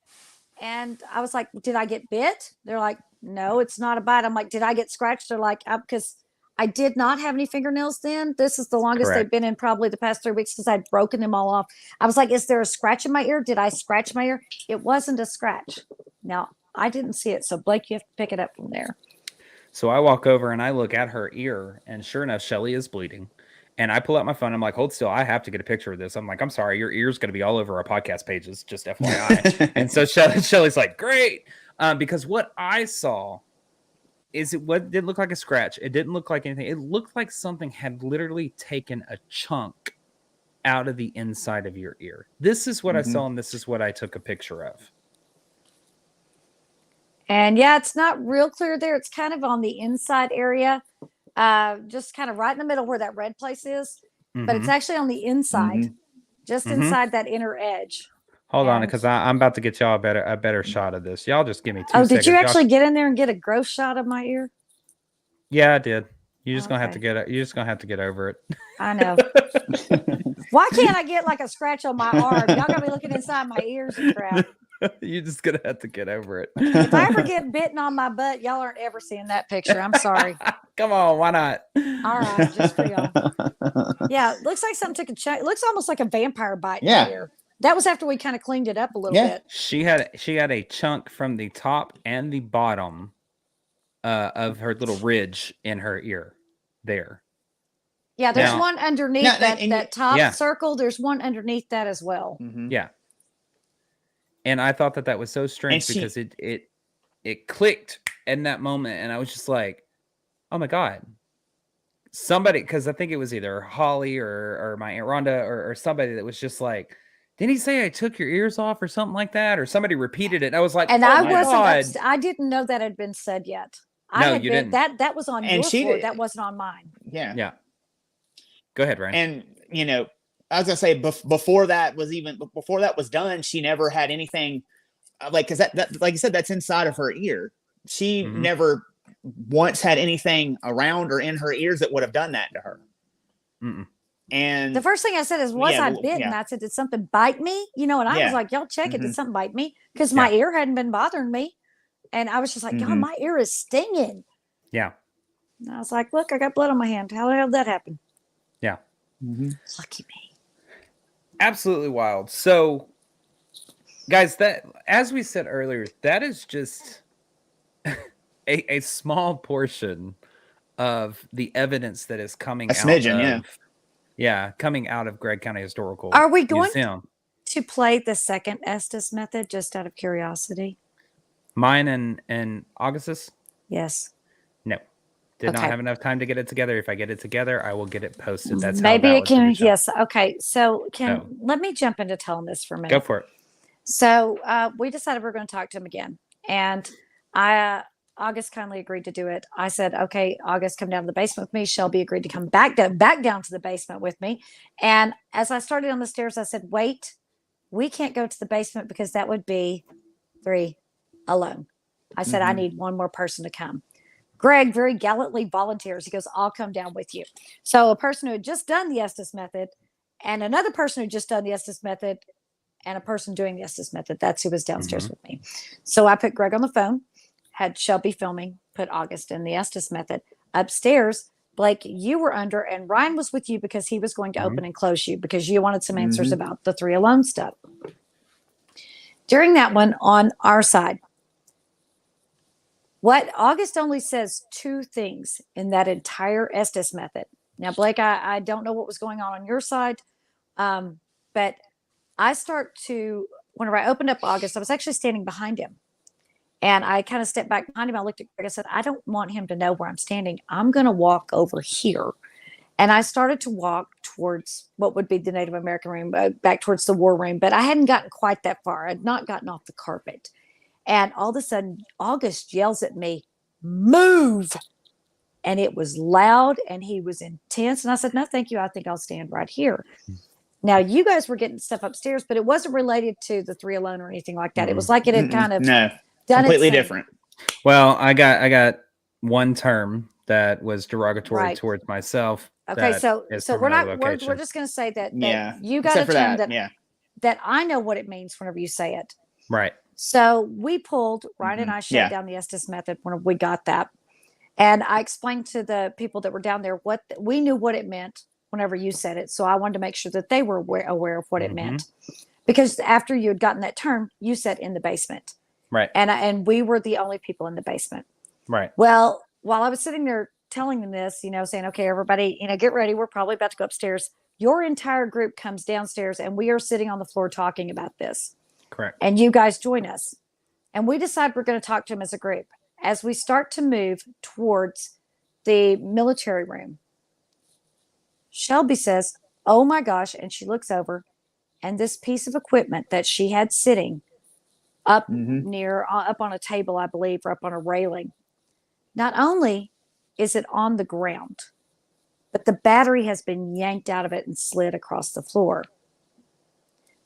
And I was like, did I get bit? They're like, no, it's not a bite. I'm like, did I get scratched? They're like, because I did not have any fingernails then. This is the longest Correct. they've been in probably the past 3 weeks because I'd broken them all off. I was like, is there a scratch in my ear? Did I scratch my ear? It wasn't a scratch. Now, I didn't see it. So, Blake, you have to pick it up from there. So I walk over and I look at her ear, and sure enough, Shelly is bleeding. And I pull out my phone. I'm like, hold still. I have to get a picture of this. I'm like, I'm sorry, your ear's going to be all over our podcast pages, just FYI. And so Shelly's like, great. Because what I saw is what did look like a scratch. It didn't look like anything. It looked like something had literally taken a chunk out of the inside of your ear. This is what I saw, and this is what I took a picture of. And yeah, it's not real clear there. It's kind of on the inside area, just kind of right in the middle where that red place is. But it's actually on the inside, just inside that inner edge. Hold on, because I'm about to get y'all a better shot of this. Y'all just give me 2 seconds. Oh, did you actually get in there and get a gross shot of my ear? Yeah, I did. You're just gonna have to you're just gonna have to get over it. I know. Why can't I get like a scratch on my arm? Y'all gotta be looking inside my ears and crap. You're just gonna have to get over it. If I ever get bitten on my butt, y'all aren't ever seeing that picture. I'm sorry. Come on, why not? All right, just for y'all. Yeah, it looks like something took a chunk. It looks almost like a vampire bite. Yeah. Here. That was after we kind of cleaned it up a little bit. She had a chunk from the top and the bottom of her little ridge in her ear there. Yeah, there's one underneath that top circle. There's one underneath that as well. Yeah. And I thought that was so strange because it clicked in that moment, and I was just like, oh my God. Somebody, because I think it was either Holly or my Aunt Rhonda or somebody that was just like, didn't he say I took your ears off or something like that? Or somebody repeated it. And I was like, and oh I didn't know that had been said yet. Didn't. That was on your floor. That wasn't on mine. Yeah. Yeah. Go ahead, Ryan. And, I was gonna say before that was done, she never had anything because that like you said, that's inside of her ear. She never once had anything around or in her ears that would have done that to her. And the first thing I said is, I bitten? I said, did something bite me? And I was like, y'all check it. Did something bite me? Because my ear hadn't been bothering me. And I was just like, God, my ear is stinging. Yeah. And I was like, look, I got blood on my hand. How the hell did that happen? Yeah. Lucky me. Absolutely wild. So, guys, that, as we said earlier, that is just a small portion of the evidence that is coming coming out of Gregg County Historical Museum. Are we going to play the second Estes method just out of curiosity? Mine and Augustus? Yes. No. Did not have enough time to get it together. If I get it together, I will get it posted. That's maybe how it can. Yes. Okay. So let me jump into telling this for a minute. Go for it. So we decided we're going to talk to him again, and August kindly agreed to do it. I said, okay, August, come down to the basement with me. Shelby agreed to come back down to the basement with me. And as I started on the stairs, I said, wait, we can't go to the basement because that would be 3 alone. I said, I need one more person to come. Gregg very gallantly volunteers. He goes, I'll come down with you. So a person who had just done the Estes method and another person who had just done the Estes method and a person doing the Estes method, that's who was downstairs with me. So I put Gregg on the phone, had Shelby filming, put August in the Estes method. Upstairs, Blake, you were under, and Ryan was with you because he was going to open and close you because you wanted some answers about the 3 alone stuff. During that one on our side, what August only says 2 things in that entire Estes method. Now, Blake, I don't know what was going on your side, but I whenever I opened up August, I was actually standing behind him. And I kind of stepped back behind him. I looked at Gregg. I said, I don't want him to know where I'm standing. I'm going to walk over here. And I started to walk towards what would be the Native American room, back towards the war room. But I hadn't gotten quite that far. I'd not gotten off the carpet. And all of a sudden, August yells at me, move. And it was loud and he was intense. And I said, no, thank you. I think I'll stand right here. Now you guys were getting stuff upstairs, but it wasn't related to the 3 Alone or anything like that. It was like it had kind of no, done completely its thing. different. Well, I got one term that was derogatory Right. towards myself. Okay, that so is so from we're another not we're location. just going to say that Yeah. you got Except a for term that. that that I know what it means whenever you say it. Right. So we pulled, Ryan and I shut Yeah. down the Estes method when we got that. And I explained to the people that were down there what we knew what it meant whenever you said it. So I wanted to make sure that they were aware of what it meant. Because after you had gotten that term, you said in the basement. Right. And we were the only people in the basement. Right. Well, while I was sitting there telling them this, saying, okay, everybody, get ready. We're probably about to go upstairs. Your entire group comes downstairs and we are sitting on the floor talking about this. Correct. And you guys join us. And we decide we're going to talk to them as a group. As we start to move towards the military room, Shelby says, oh my gosh. And she looks over, and this piece of equipment that she had sitting up up on a table, I believe, or up on a railing. Not only is it on the ground, but the battery has been yanked out of it and slid across the floor.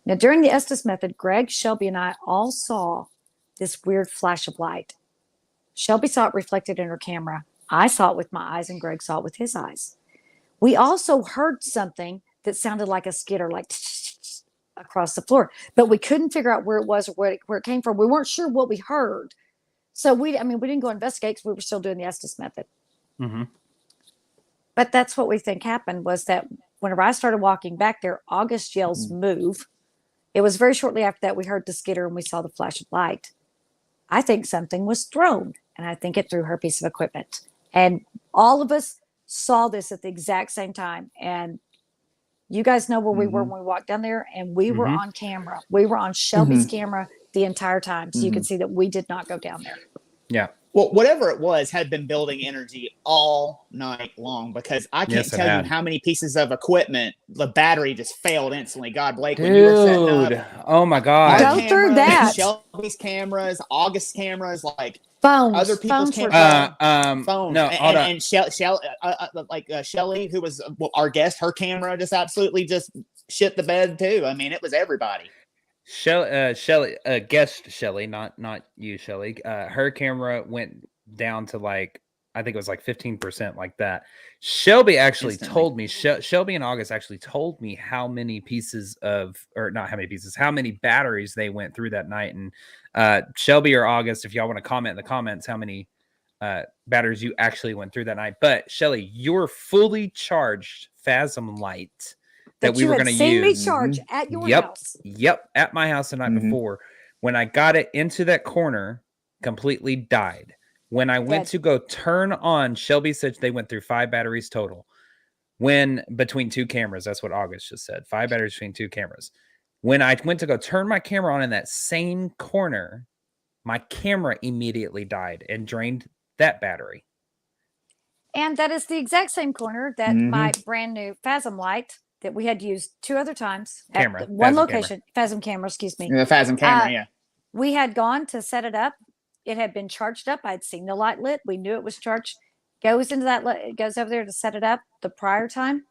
Now, during the Estes method, Greg, Shelby, and I all saw this weird flash of light. Shelby saw it reflected in her camera. I saw it with my eyes, and Greg saw it with his eyes. We also heard something that sounded like a skitter, like across the floor, but we couldn't figure out where it was or where it came from. We weren't sure what we heard. So we didn't go investigate because we were still doing the Estes method. But that's what we think happened, was that whenever I started walking back there, August yells move. It was very shortly after that we heard the skitter and we saw the flash of light. I think something was thrown, and I think it threw her piece of equipment. And all of us saw this at the exact same time. And you guys know where we were when we walked down there, and we were on camera. We were on Shelby's camera the entire time. So you can see that we did not go down there. Yeah. Well, whatever it was had been building energy all night long, because I can't tell you how many pieces of equipment the battery just failed instantly. God, Blake, when you were setting up, oh my God. Go through that. Shelby's cameras, August's cameras, like phones, other people's phones cameras, phones. No, hold on. And Shelly, who was our guest, her camera just absolutely just shit the bed too. I mean, it was everybody. Shelly, guest Shelly, not you, Shelly. Her camera went down to I think it was 15%, like that. Shelby actually told me, Shelby and August actually told me how many batteries they went through that night. And Shelby or August, if y'all want to comment in the comments how many batteries you actually went through that night. But Shelly, your fully charged Phasm light that we were going to use. Me charge at your house. Yep, at my house the night before. When I got it into that corner, completely died. When I went to go turn on, Shelby said they went through 5 batteries total. When between 2 cameras, that's what August just said. 5 batteries between 2 cameras. When I went to go turn my camera on in that same corner, my camera immediately died and drained that battery. And that is the exact same corner that my brand new Phasm light that we had used 2 other times at one location. Phasm camera, excuse me. The Phasm camera, yeah. We had gone to set it up. It had been charged up. I'd seen the light lit. We knew it was charged. Goes over there to set it up the prior time.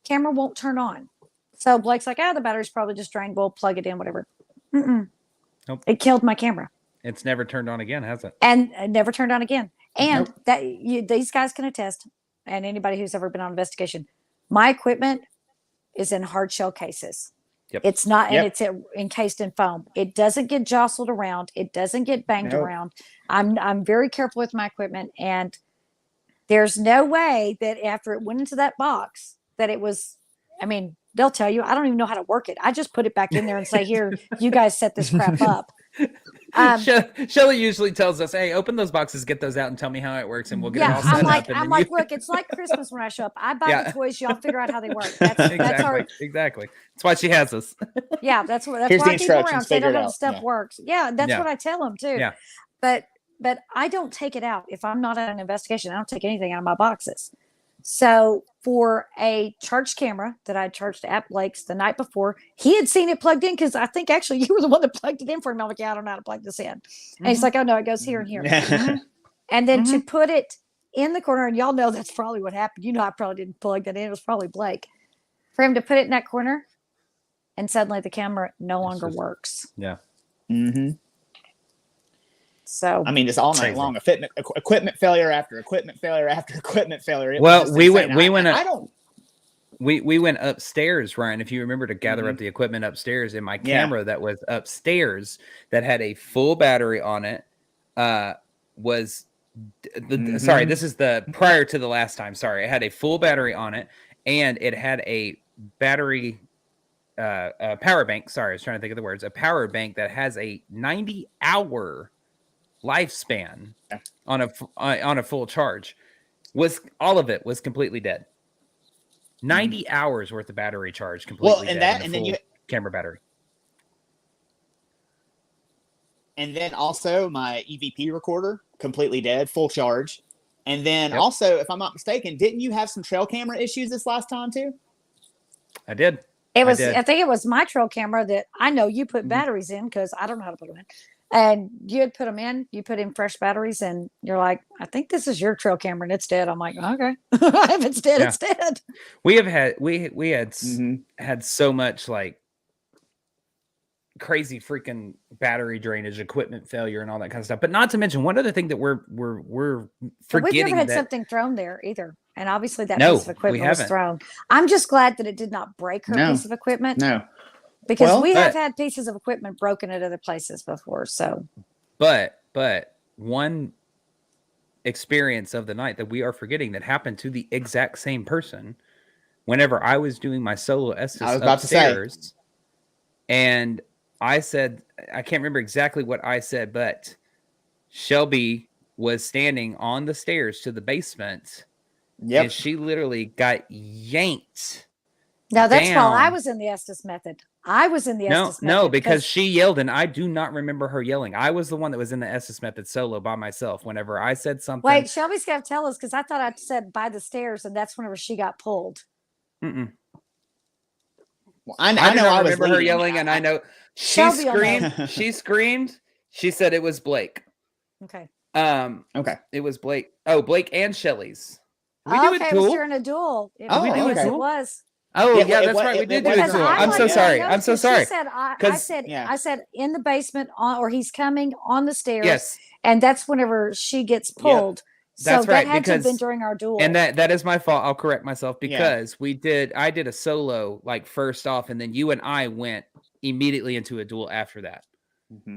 Camera won't turn on. So Blake's like, the battery's probably just drained. We'll plug it in, whatever. Nope. It killed my camera. It's never turned on again, has it? And it never turned on again. And these guys can attest, and anybody who's ever been on investigation, my equipment is in hard shell cases. Yep. It's not, and it's encased in foam. It doesn't get jostled around. It doesn't get banged around. I'm very careful with my equipment, and there's no way that after it went into that box that it was. I mean, they'll tell you I don't even know how to work it. I just put it back in there and say, "Here, you guys set this crap up." Shelly usually tells us, "Hey, open those boxes, get those out, and tell me how it works, and we'll get it all set up." I'm like, look, it's like Christmas when I show up. I buy the toys, y'all figure out how they work. That's our exactly. That's why she has us. Yeah, that's why I keep them around. So they know how the stuff works. Yeah, that's what I tell them too. Yeah. But I don't take it out if I'm not at an investigation. I don't take anything out of my boxes. So for a charged camera that I charged at Blake's the night before, he had seen it plugged in because I think actually you were the one that plugged it in for him. I'm like, I don't know how to plug this in. And he's like, oh no, it goes here and here. And then to put it in the corner, and y'all know that's probably what happened. You know, I probably didn't plug that in. It was probably Blake. For him to put it in that corner, and suddenly the camera no longer works. Yeah. Mm-hmm. So I mean, just all night Crazy. long, equipment failure after equipment failure after equipment failure. It Well, was just we insane. went I don't. we went upstairs, Ryan, if you remember, to gather Mhm. up the equipment upstairs, and my Yeah. camera that was upstairs that had a full battery on it was sorry, this is the prior to the last time. Sorry, it had a full battery on it, and it had a battery power bank. Sorry, I was trying to think of the words. A power bank that has a 90-hour lifespan on a full charge. Was all of it was completely dead. 90 hours worth of battery charge completely and dead. that, in a and full then you, camera battery. and then also my EVP recorder completely dead, full charge. And then also, if I'm not mistaken, didn't you have some trail camera issues this last time too? I did. it was, did. I think it was my trail camera that I know you put batteries in because I don't know how to put them in. And you had put them in, you put in fresh batteries, and you're like, I think this is your trail camera and it's dead. I'm like, okay. If it's dead, Yeah. it's dead. We have had we had had so much like crazy freaking battery drainage, equipment failure, and all that kind of stuff. But not to mention one other thing that we're But forgetting. we've never had that, something thrown there either. And obviously that No, piece of we equipment was haven't. thrown. I'm just glad that it did not break her No. piece of equipment. No. Because Well, we have but- had pieces of equipment broken at other places before. So But one experience of the night that we are forgetting that happened to the exact same person whenever I was doing my solo Estes I was about to say. upstairs, and I said, I can't remember exactly what I said, but Shelby was standing on the stairs to the basement, and she literally got yanked. now that's while I down. was in the Estes method. I was in the No, Estes method. no, because she yelled, and I do not remember her yelling. I was the one that was in the Estes method solo by myself. Whenever I said something, wait, Shelby's got to tell us because I thought I said by the stairs, and that's whenever she got pulled. Mm-mm. Well, I I do know not I was remember her leading. yelling, and I know she Shelby will know. screamed. She screamed. She said it was Blake. Okay. Okay. It was Blake. Oh, Blake and Shelly's. We do Okay, a it was duel. during a duel. It Oh, was, we do a yes, it duel? was. Oh, Yeah, yeah, it that's was- right. We it did do was a Because duel. during- I'm I so wanted to sorry. know, I'm so because she sorry. said, I 'Cause- said, yeah. I said in the basement on, or he's coming on the stairs. Yes, And that's whenever she gets pulled. So That's that right, had to have been because- during our duel. and that is my fault. I'll correct myself Yeah. because I did a solo like first off, and then you and I went immediately into a duel after that.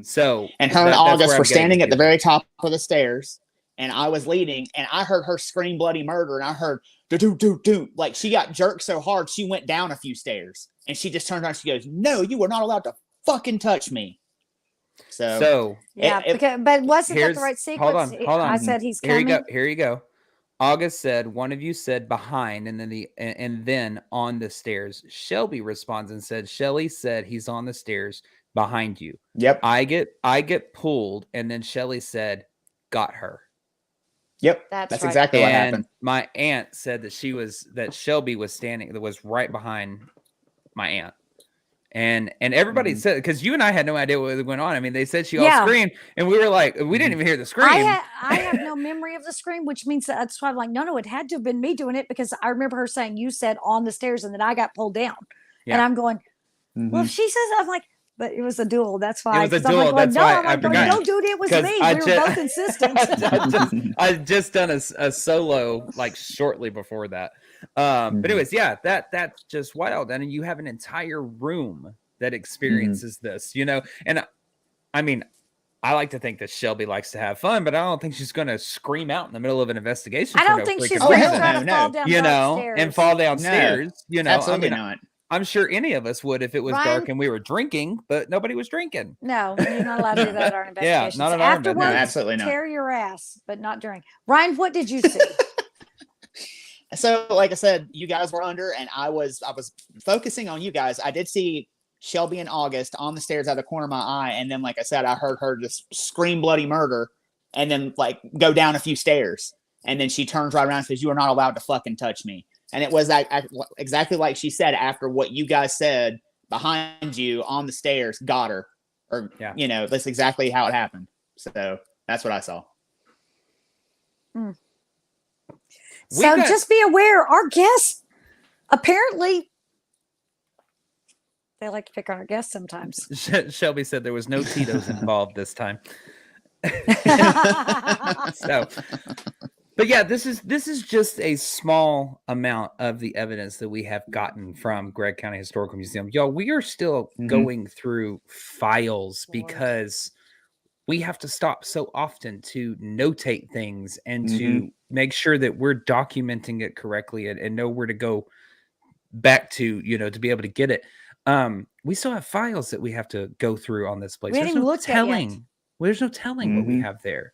So And her and that's August where I'm were getting standing at the confused. very top of the stairs, and I was leading, and I heard her scream bloody murder, and I heard do like she got jerked so hard she went down a few stairs, and she just turned around. She goes, "No, you were not allowed to fucking touch me." So yeah, it- because, but wasn't that here's- the right sequence? hold on. I said he's Here coming. Here you go. August said one of you said behind, and then on the stairs. Shelby responds and said, Shelly said he's on the stairs behind you. Yep. I get pulled, and then Shelly said, got her. Yep. That's That's right. exactly what And happened. my aunt said that Shelby was standing, that was right behind my aunt. And everybody said, because you and I had no idea what was going on. I mean, they said she all Yeah. screamed, and we were like, we didn't even hear the scream. I have no memory of the scream, which means that's why I'm like, no, it had to have been me doing it because I remember her saying you said on the stairs, and then I got pulled down. Yeah. And I'm going, well, if she says, I'm like, but it was a duel. That's why. It was a 'cause I'm like, duel, well, that's no, why I'm I like, forgot. no, dude, it was 'Cause me. I We were ju- both insistent. I just done a solo like shortly before that. But anyways, yeah, that's just wild. And you have an entire room that experiences this, and I mean, I like to think that Shelby likes to have fun, but I don't think she's going to scream out in the middle of an investigation. I for don't no think freaking she's Oh, going to hell reason, try to no, fall no. down you the know, stairs. and fall downstairs. Absolutely I mean, not. I'm sure any of us would if it was Ryan? dark and we were drinking, but nobody was drinking. No, you're not allowed to do that at our Yeah, investigations. not at our Afterwards, No, absolutely not. tear your ass, but not during. Ryan, what did you see? So, like I said, you guys were under, and I was focusing on you guys. I did see Shelby and August on the stairs out of the corner of my eye, and then, like I said, I heard her just scream bloody murder, and then like go down a few stairs, and then she turns right around and says, "You are not allowed to fucking touch me." And it was exactly like she said after what you guys said behind you on the stairs. Got her, or that's exactly how it happened. So that's what I saw. So just be aware, our guests apparently They like to pick on our guests sometimes. Shelby said there was no Tito's involved this time. So, but yeah, this is just a small amount of the evidence that we have gotten from Gregg County Historical Museum. Y'all, we are still going through files because we have to stop so often to notate things and to make sure that we're documenting it correctly and know where to go back to, to be able to get it. We still have files that we have to go through on this place. There's no telling what we have there.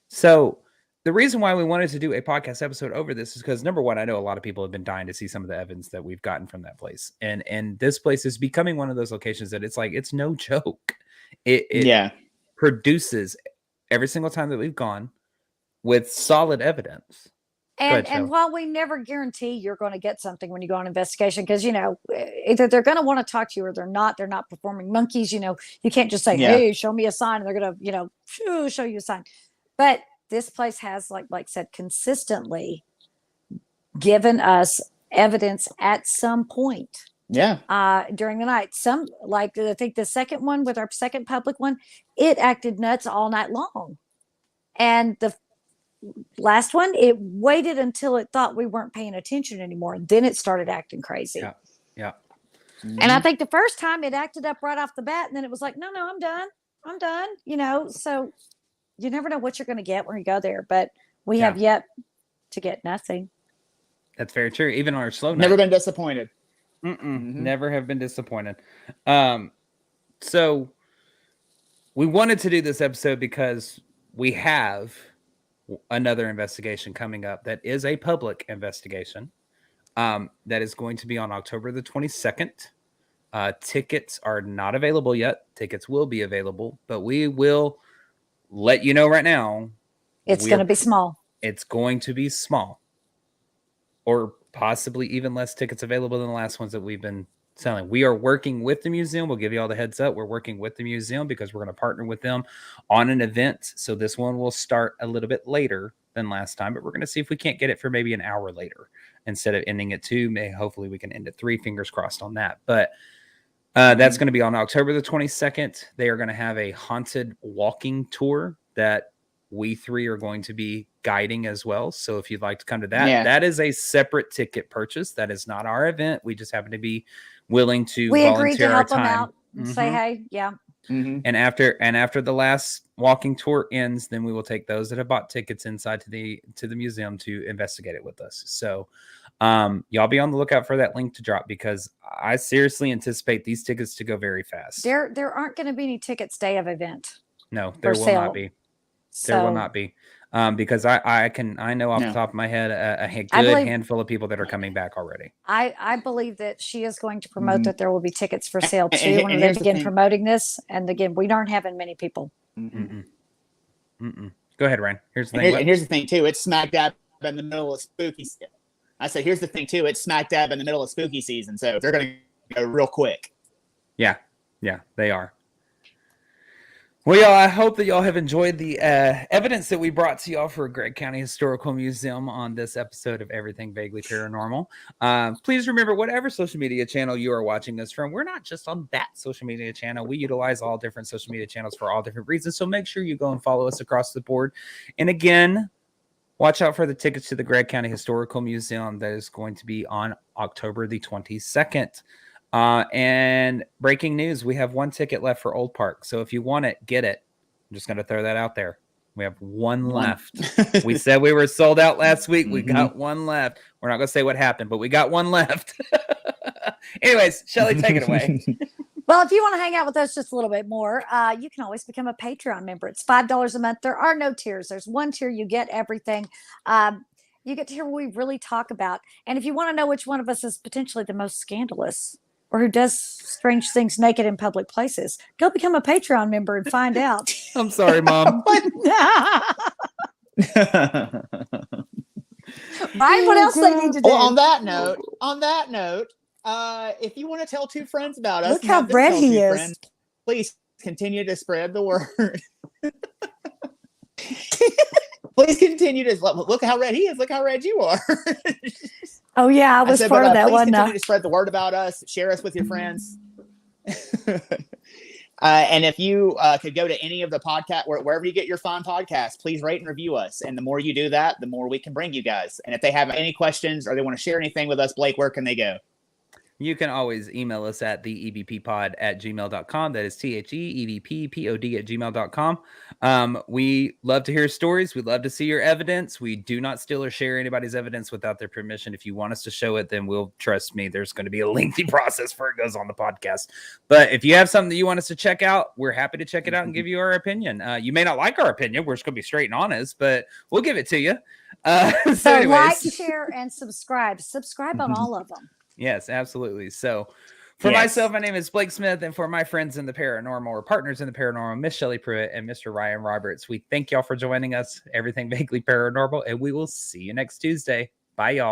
So the reason why we wanted to do a podcast episode over this is because, number one, I know a lot of people have been dying to see some of the evidence that we've gotten from that place. And this place is becoming one of those locations that it's no joke. It produces every single time that we've gone with solid evidence. And while we never guarantee you're going to get something when you go on investigation, because, either they're going to want to talk to you or they're not performing monkeys. You can't just say, hey, show me a sign. And they're going to, show you a sign. But this place has, like said, consistently given us evidence at some point. During the night. Some, like I think the second one with our second public one, it acted nuts all night long. And the last one, it waited until it thought we weren't paying attention anymore. And then it started acting crazy. Yeah. And I think the first time it acted up right off the bat, and then it was like, no, I'm done. So you never know what you're going to get when you go there, but we have yet to get nothing. That's very true. Even on our slow night. Never been disappointed. Never have been disappointed. So we wanted to do this episode because we have another investigation coming up that is a public investigation that is going to be on October the 22nd. Tickets are not available yet. Tickets will be available, but we will let you know right now. It's going to be small. It's going to be small, or possibly even less tickets available than the last ones that we've been selling. We are working with the museum. We'll give you all the heads up. We're working with the museum because we're going to partner with them on an event. So this one will start a little bit later than last time, but we're going to see if we can't get it for maybe an hour later instead of ending at 2. Hopefully we can end at 3. Fingers crossed on that. But that's going to be on October the 22nd. They are going to have a haunted walking tour that we 3 are going to be guiding as well. So if you'd like to come to that, that is a separate ticket purchase. That is not our event. We just happen to be willing to volunteer our time. Them out and say, hey, And after the last walking tour ends, then we will take those that have bought tickets inside to the museum to investigate it with us. So y'all be on the lookout for that link to drop, because I seriously anticipate these tickets to go very fast. There aren't going to be any tickets day of event. No, there will not be. There will not be. Because I know off the top of my head a good handful of people that are coming back already. I believe that she is going to promote that there will be tickets for sale too when they begin promoting this. And again, we aren't having many people. Go ahead, Ryan. Here's the thing. And here's the thing too. It's smack dab in the middle of spooky season. I said, here's the thing too. It's smack dab in the middle of spooky season, so they're going to go real quick. Yeah, they are. Well, y'all, I hope that y'all have enjoyed the evidence that we brought to y'all for Gregg County Historical Museum on this episode of Everything Vaguely Paranormal. Please remember, whatever social media channel you are watching us from, we're not just on that social media channel. We utilize all different social media channels for all different reasons. So make sure you go and follow us across the board. And again, watch out for the tickets to the Gregg County Historical Museum that is going to be on October the 22nd. And breaking news, we have 1 ticket left for Old Park. So if you want it, get it. I'm just going to throw that out there. We have 1 left. We said we were sold out last week. We got 1 left. We're not going to say what happened, but we got 1 left. Anyways, Shelly, take it away. Well, if you want to hang out with us just a little bit more, you can always become a Patreon member. It's $5 a month. There are no tiers. There's 1 tier. You get everything. You get to hear what we really talk about. And if you want to know which one of us is potentially the most scandalous or who does strange things naked in public places, go become a Patreon member and find out. I'm sorry, Mom. Ryan, what else they need to do? Well, on that note, if you want to tell 2 friends about us, look how red he is. Friends, please continue to spread the word. Please continue to look how red he is. Look how red you are. Oh yeah, I was part of that one. Please continue to spread the word about us. Share us with your friends. And if you could go to any of the podcast, wherever you get your fine podcasts, please rate and review us. And the more you do that, the more we can bring you guys. And if they have any questions or they want to share anything with us, Blake, where can they go? You can always email us at theebppod@gmail.com. That is THEEBPPOD@gmail.com. We love to hear stories. We love to see your evidence. We do not steal or share anybody's evidence without their permission. If you want us to show it, then we'll, trust me, there's going to be a lengthy process before it goes on the podcast. But if you have something that you want us to check out, we're happy to check it out and give you our opinion. You may not like our opinion. We're just going to be straight and honest, but we'll give it to you. So anyways. like, share, and subscribe. Subscribe on all of them. Yes, absolutely. So for myself, my name is Blake Smith, and for my friends in the paranormal or partners in the paranormal, Miss Shelley Pruitt and Mr. Ryan Roberts, we thank y'all for joining us. Everything Vaguely Paranormal, and we will see you next Tuesday. Bye, y'all.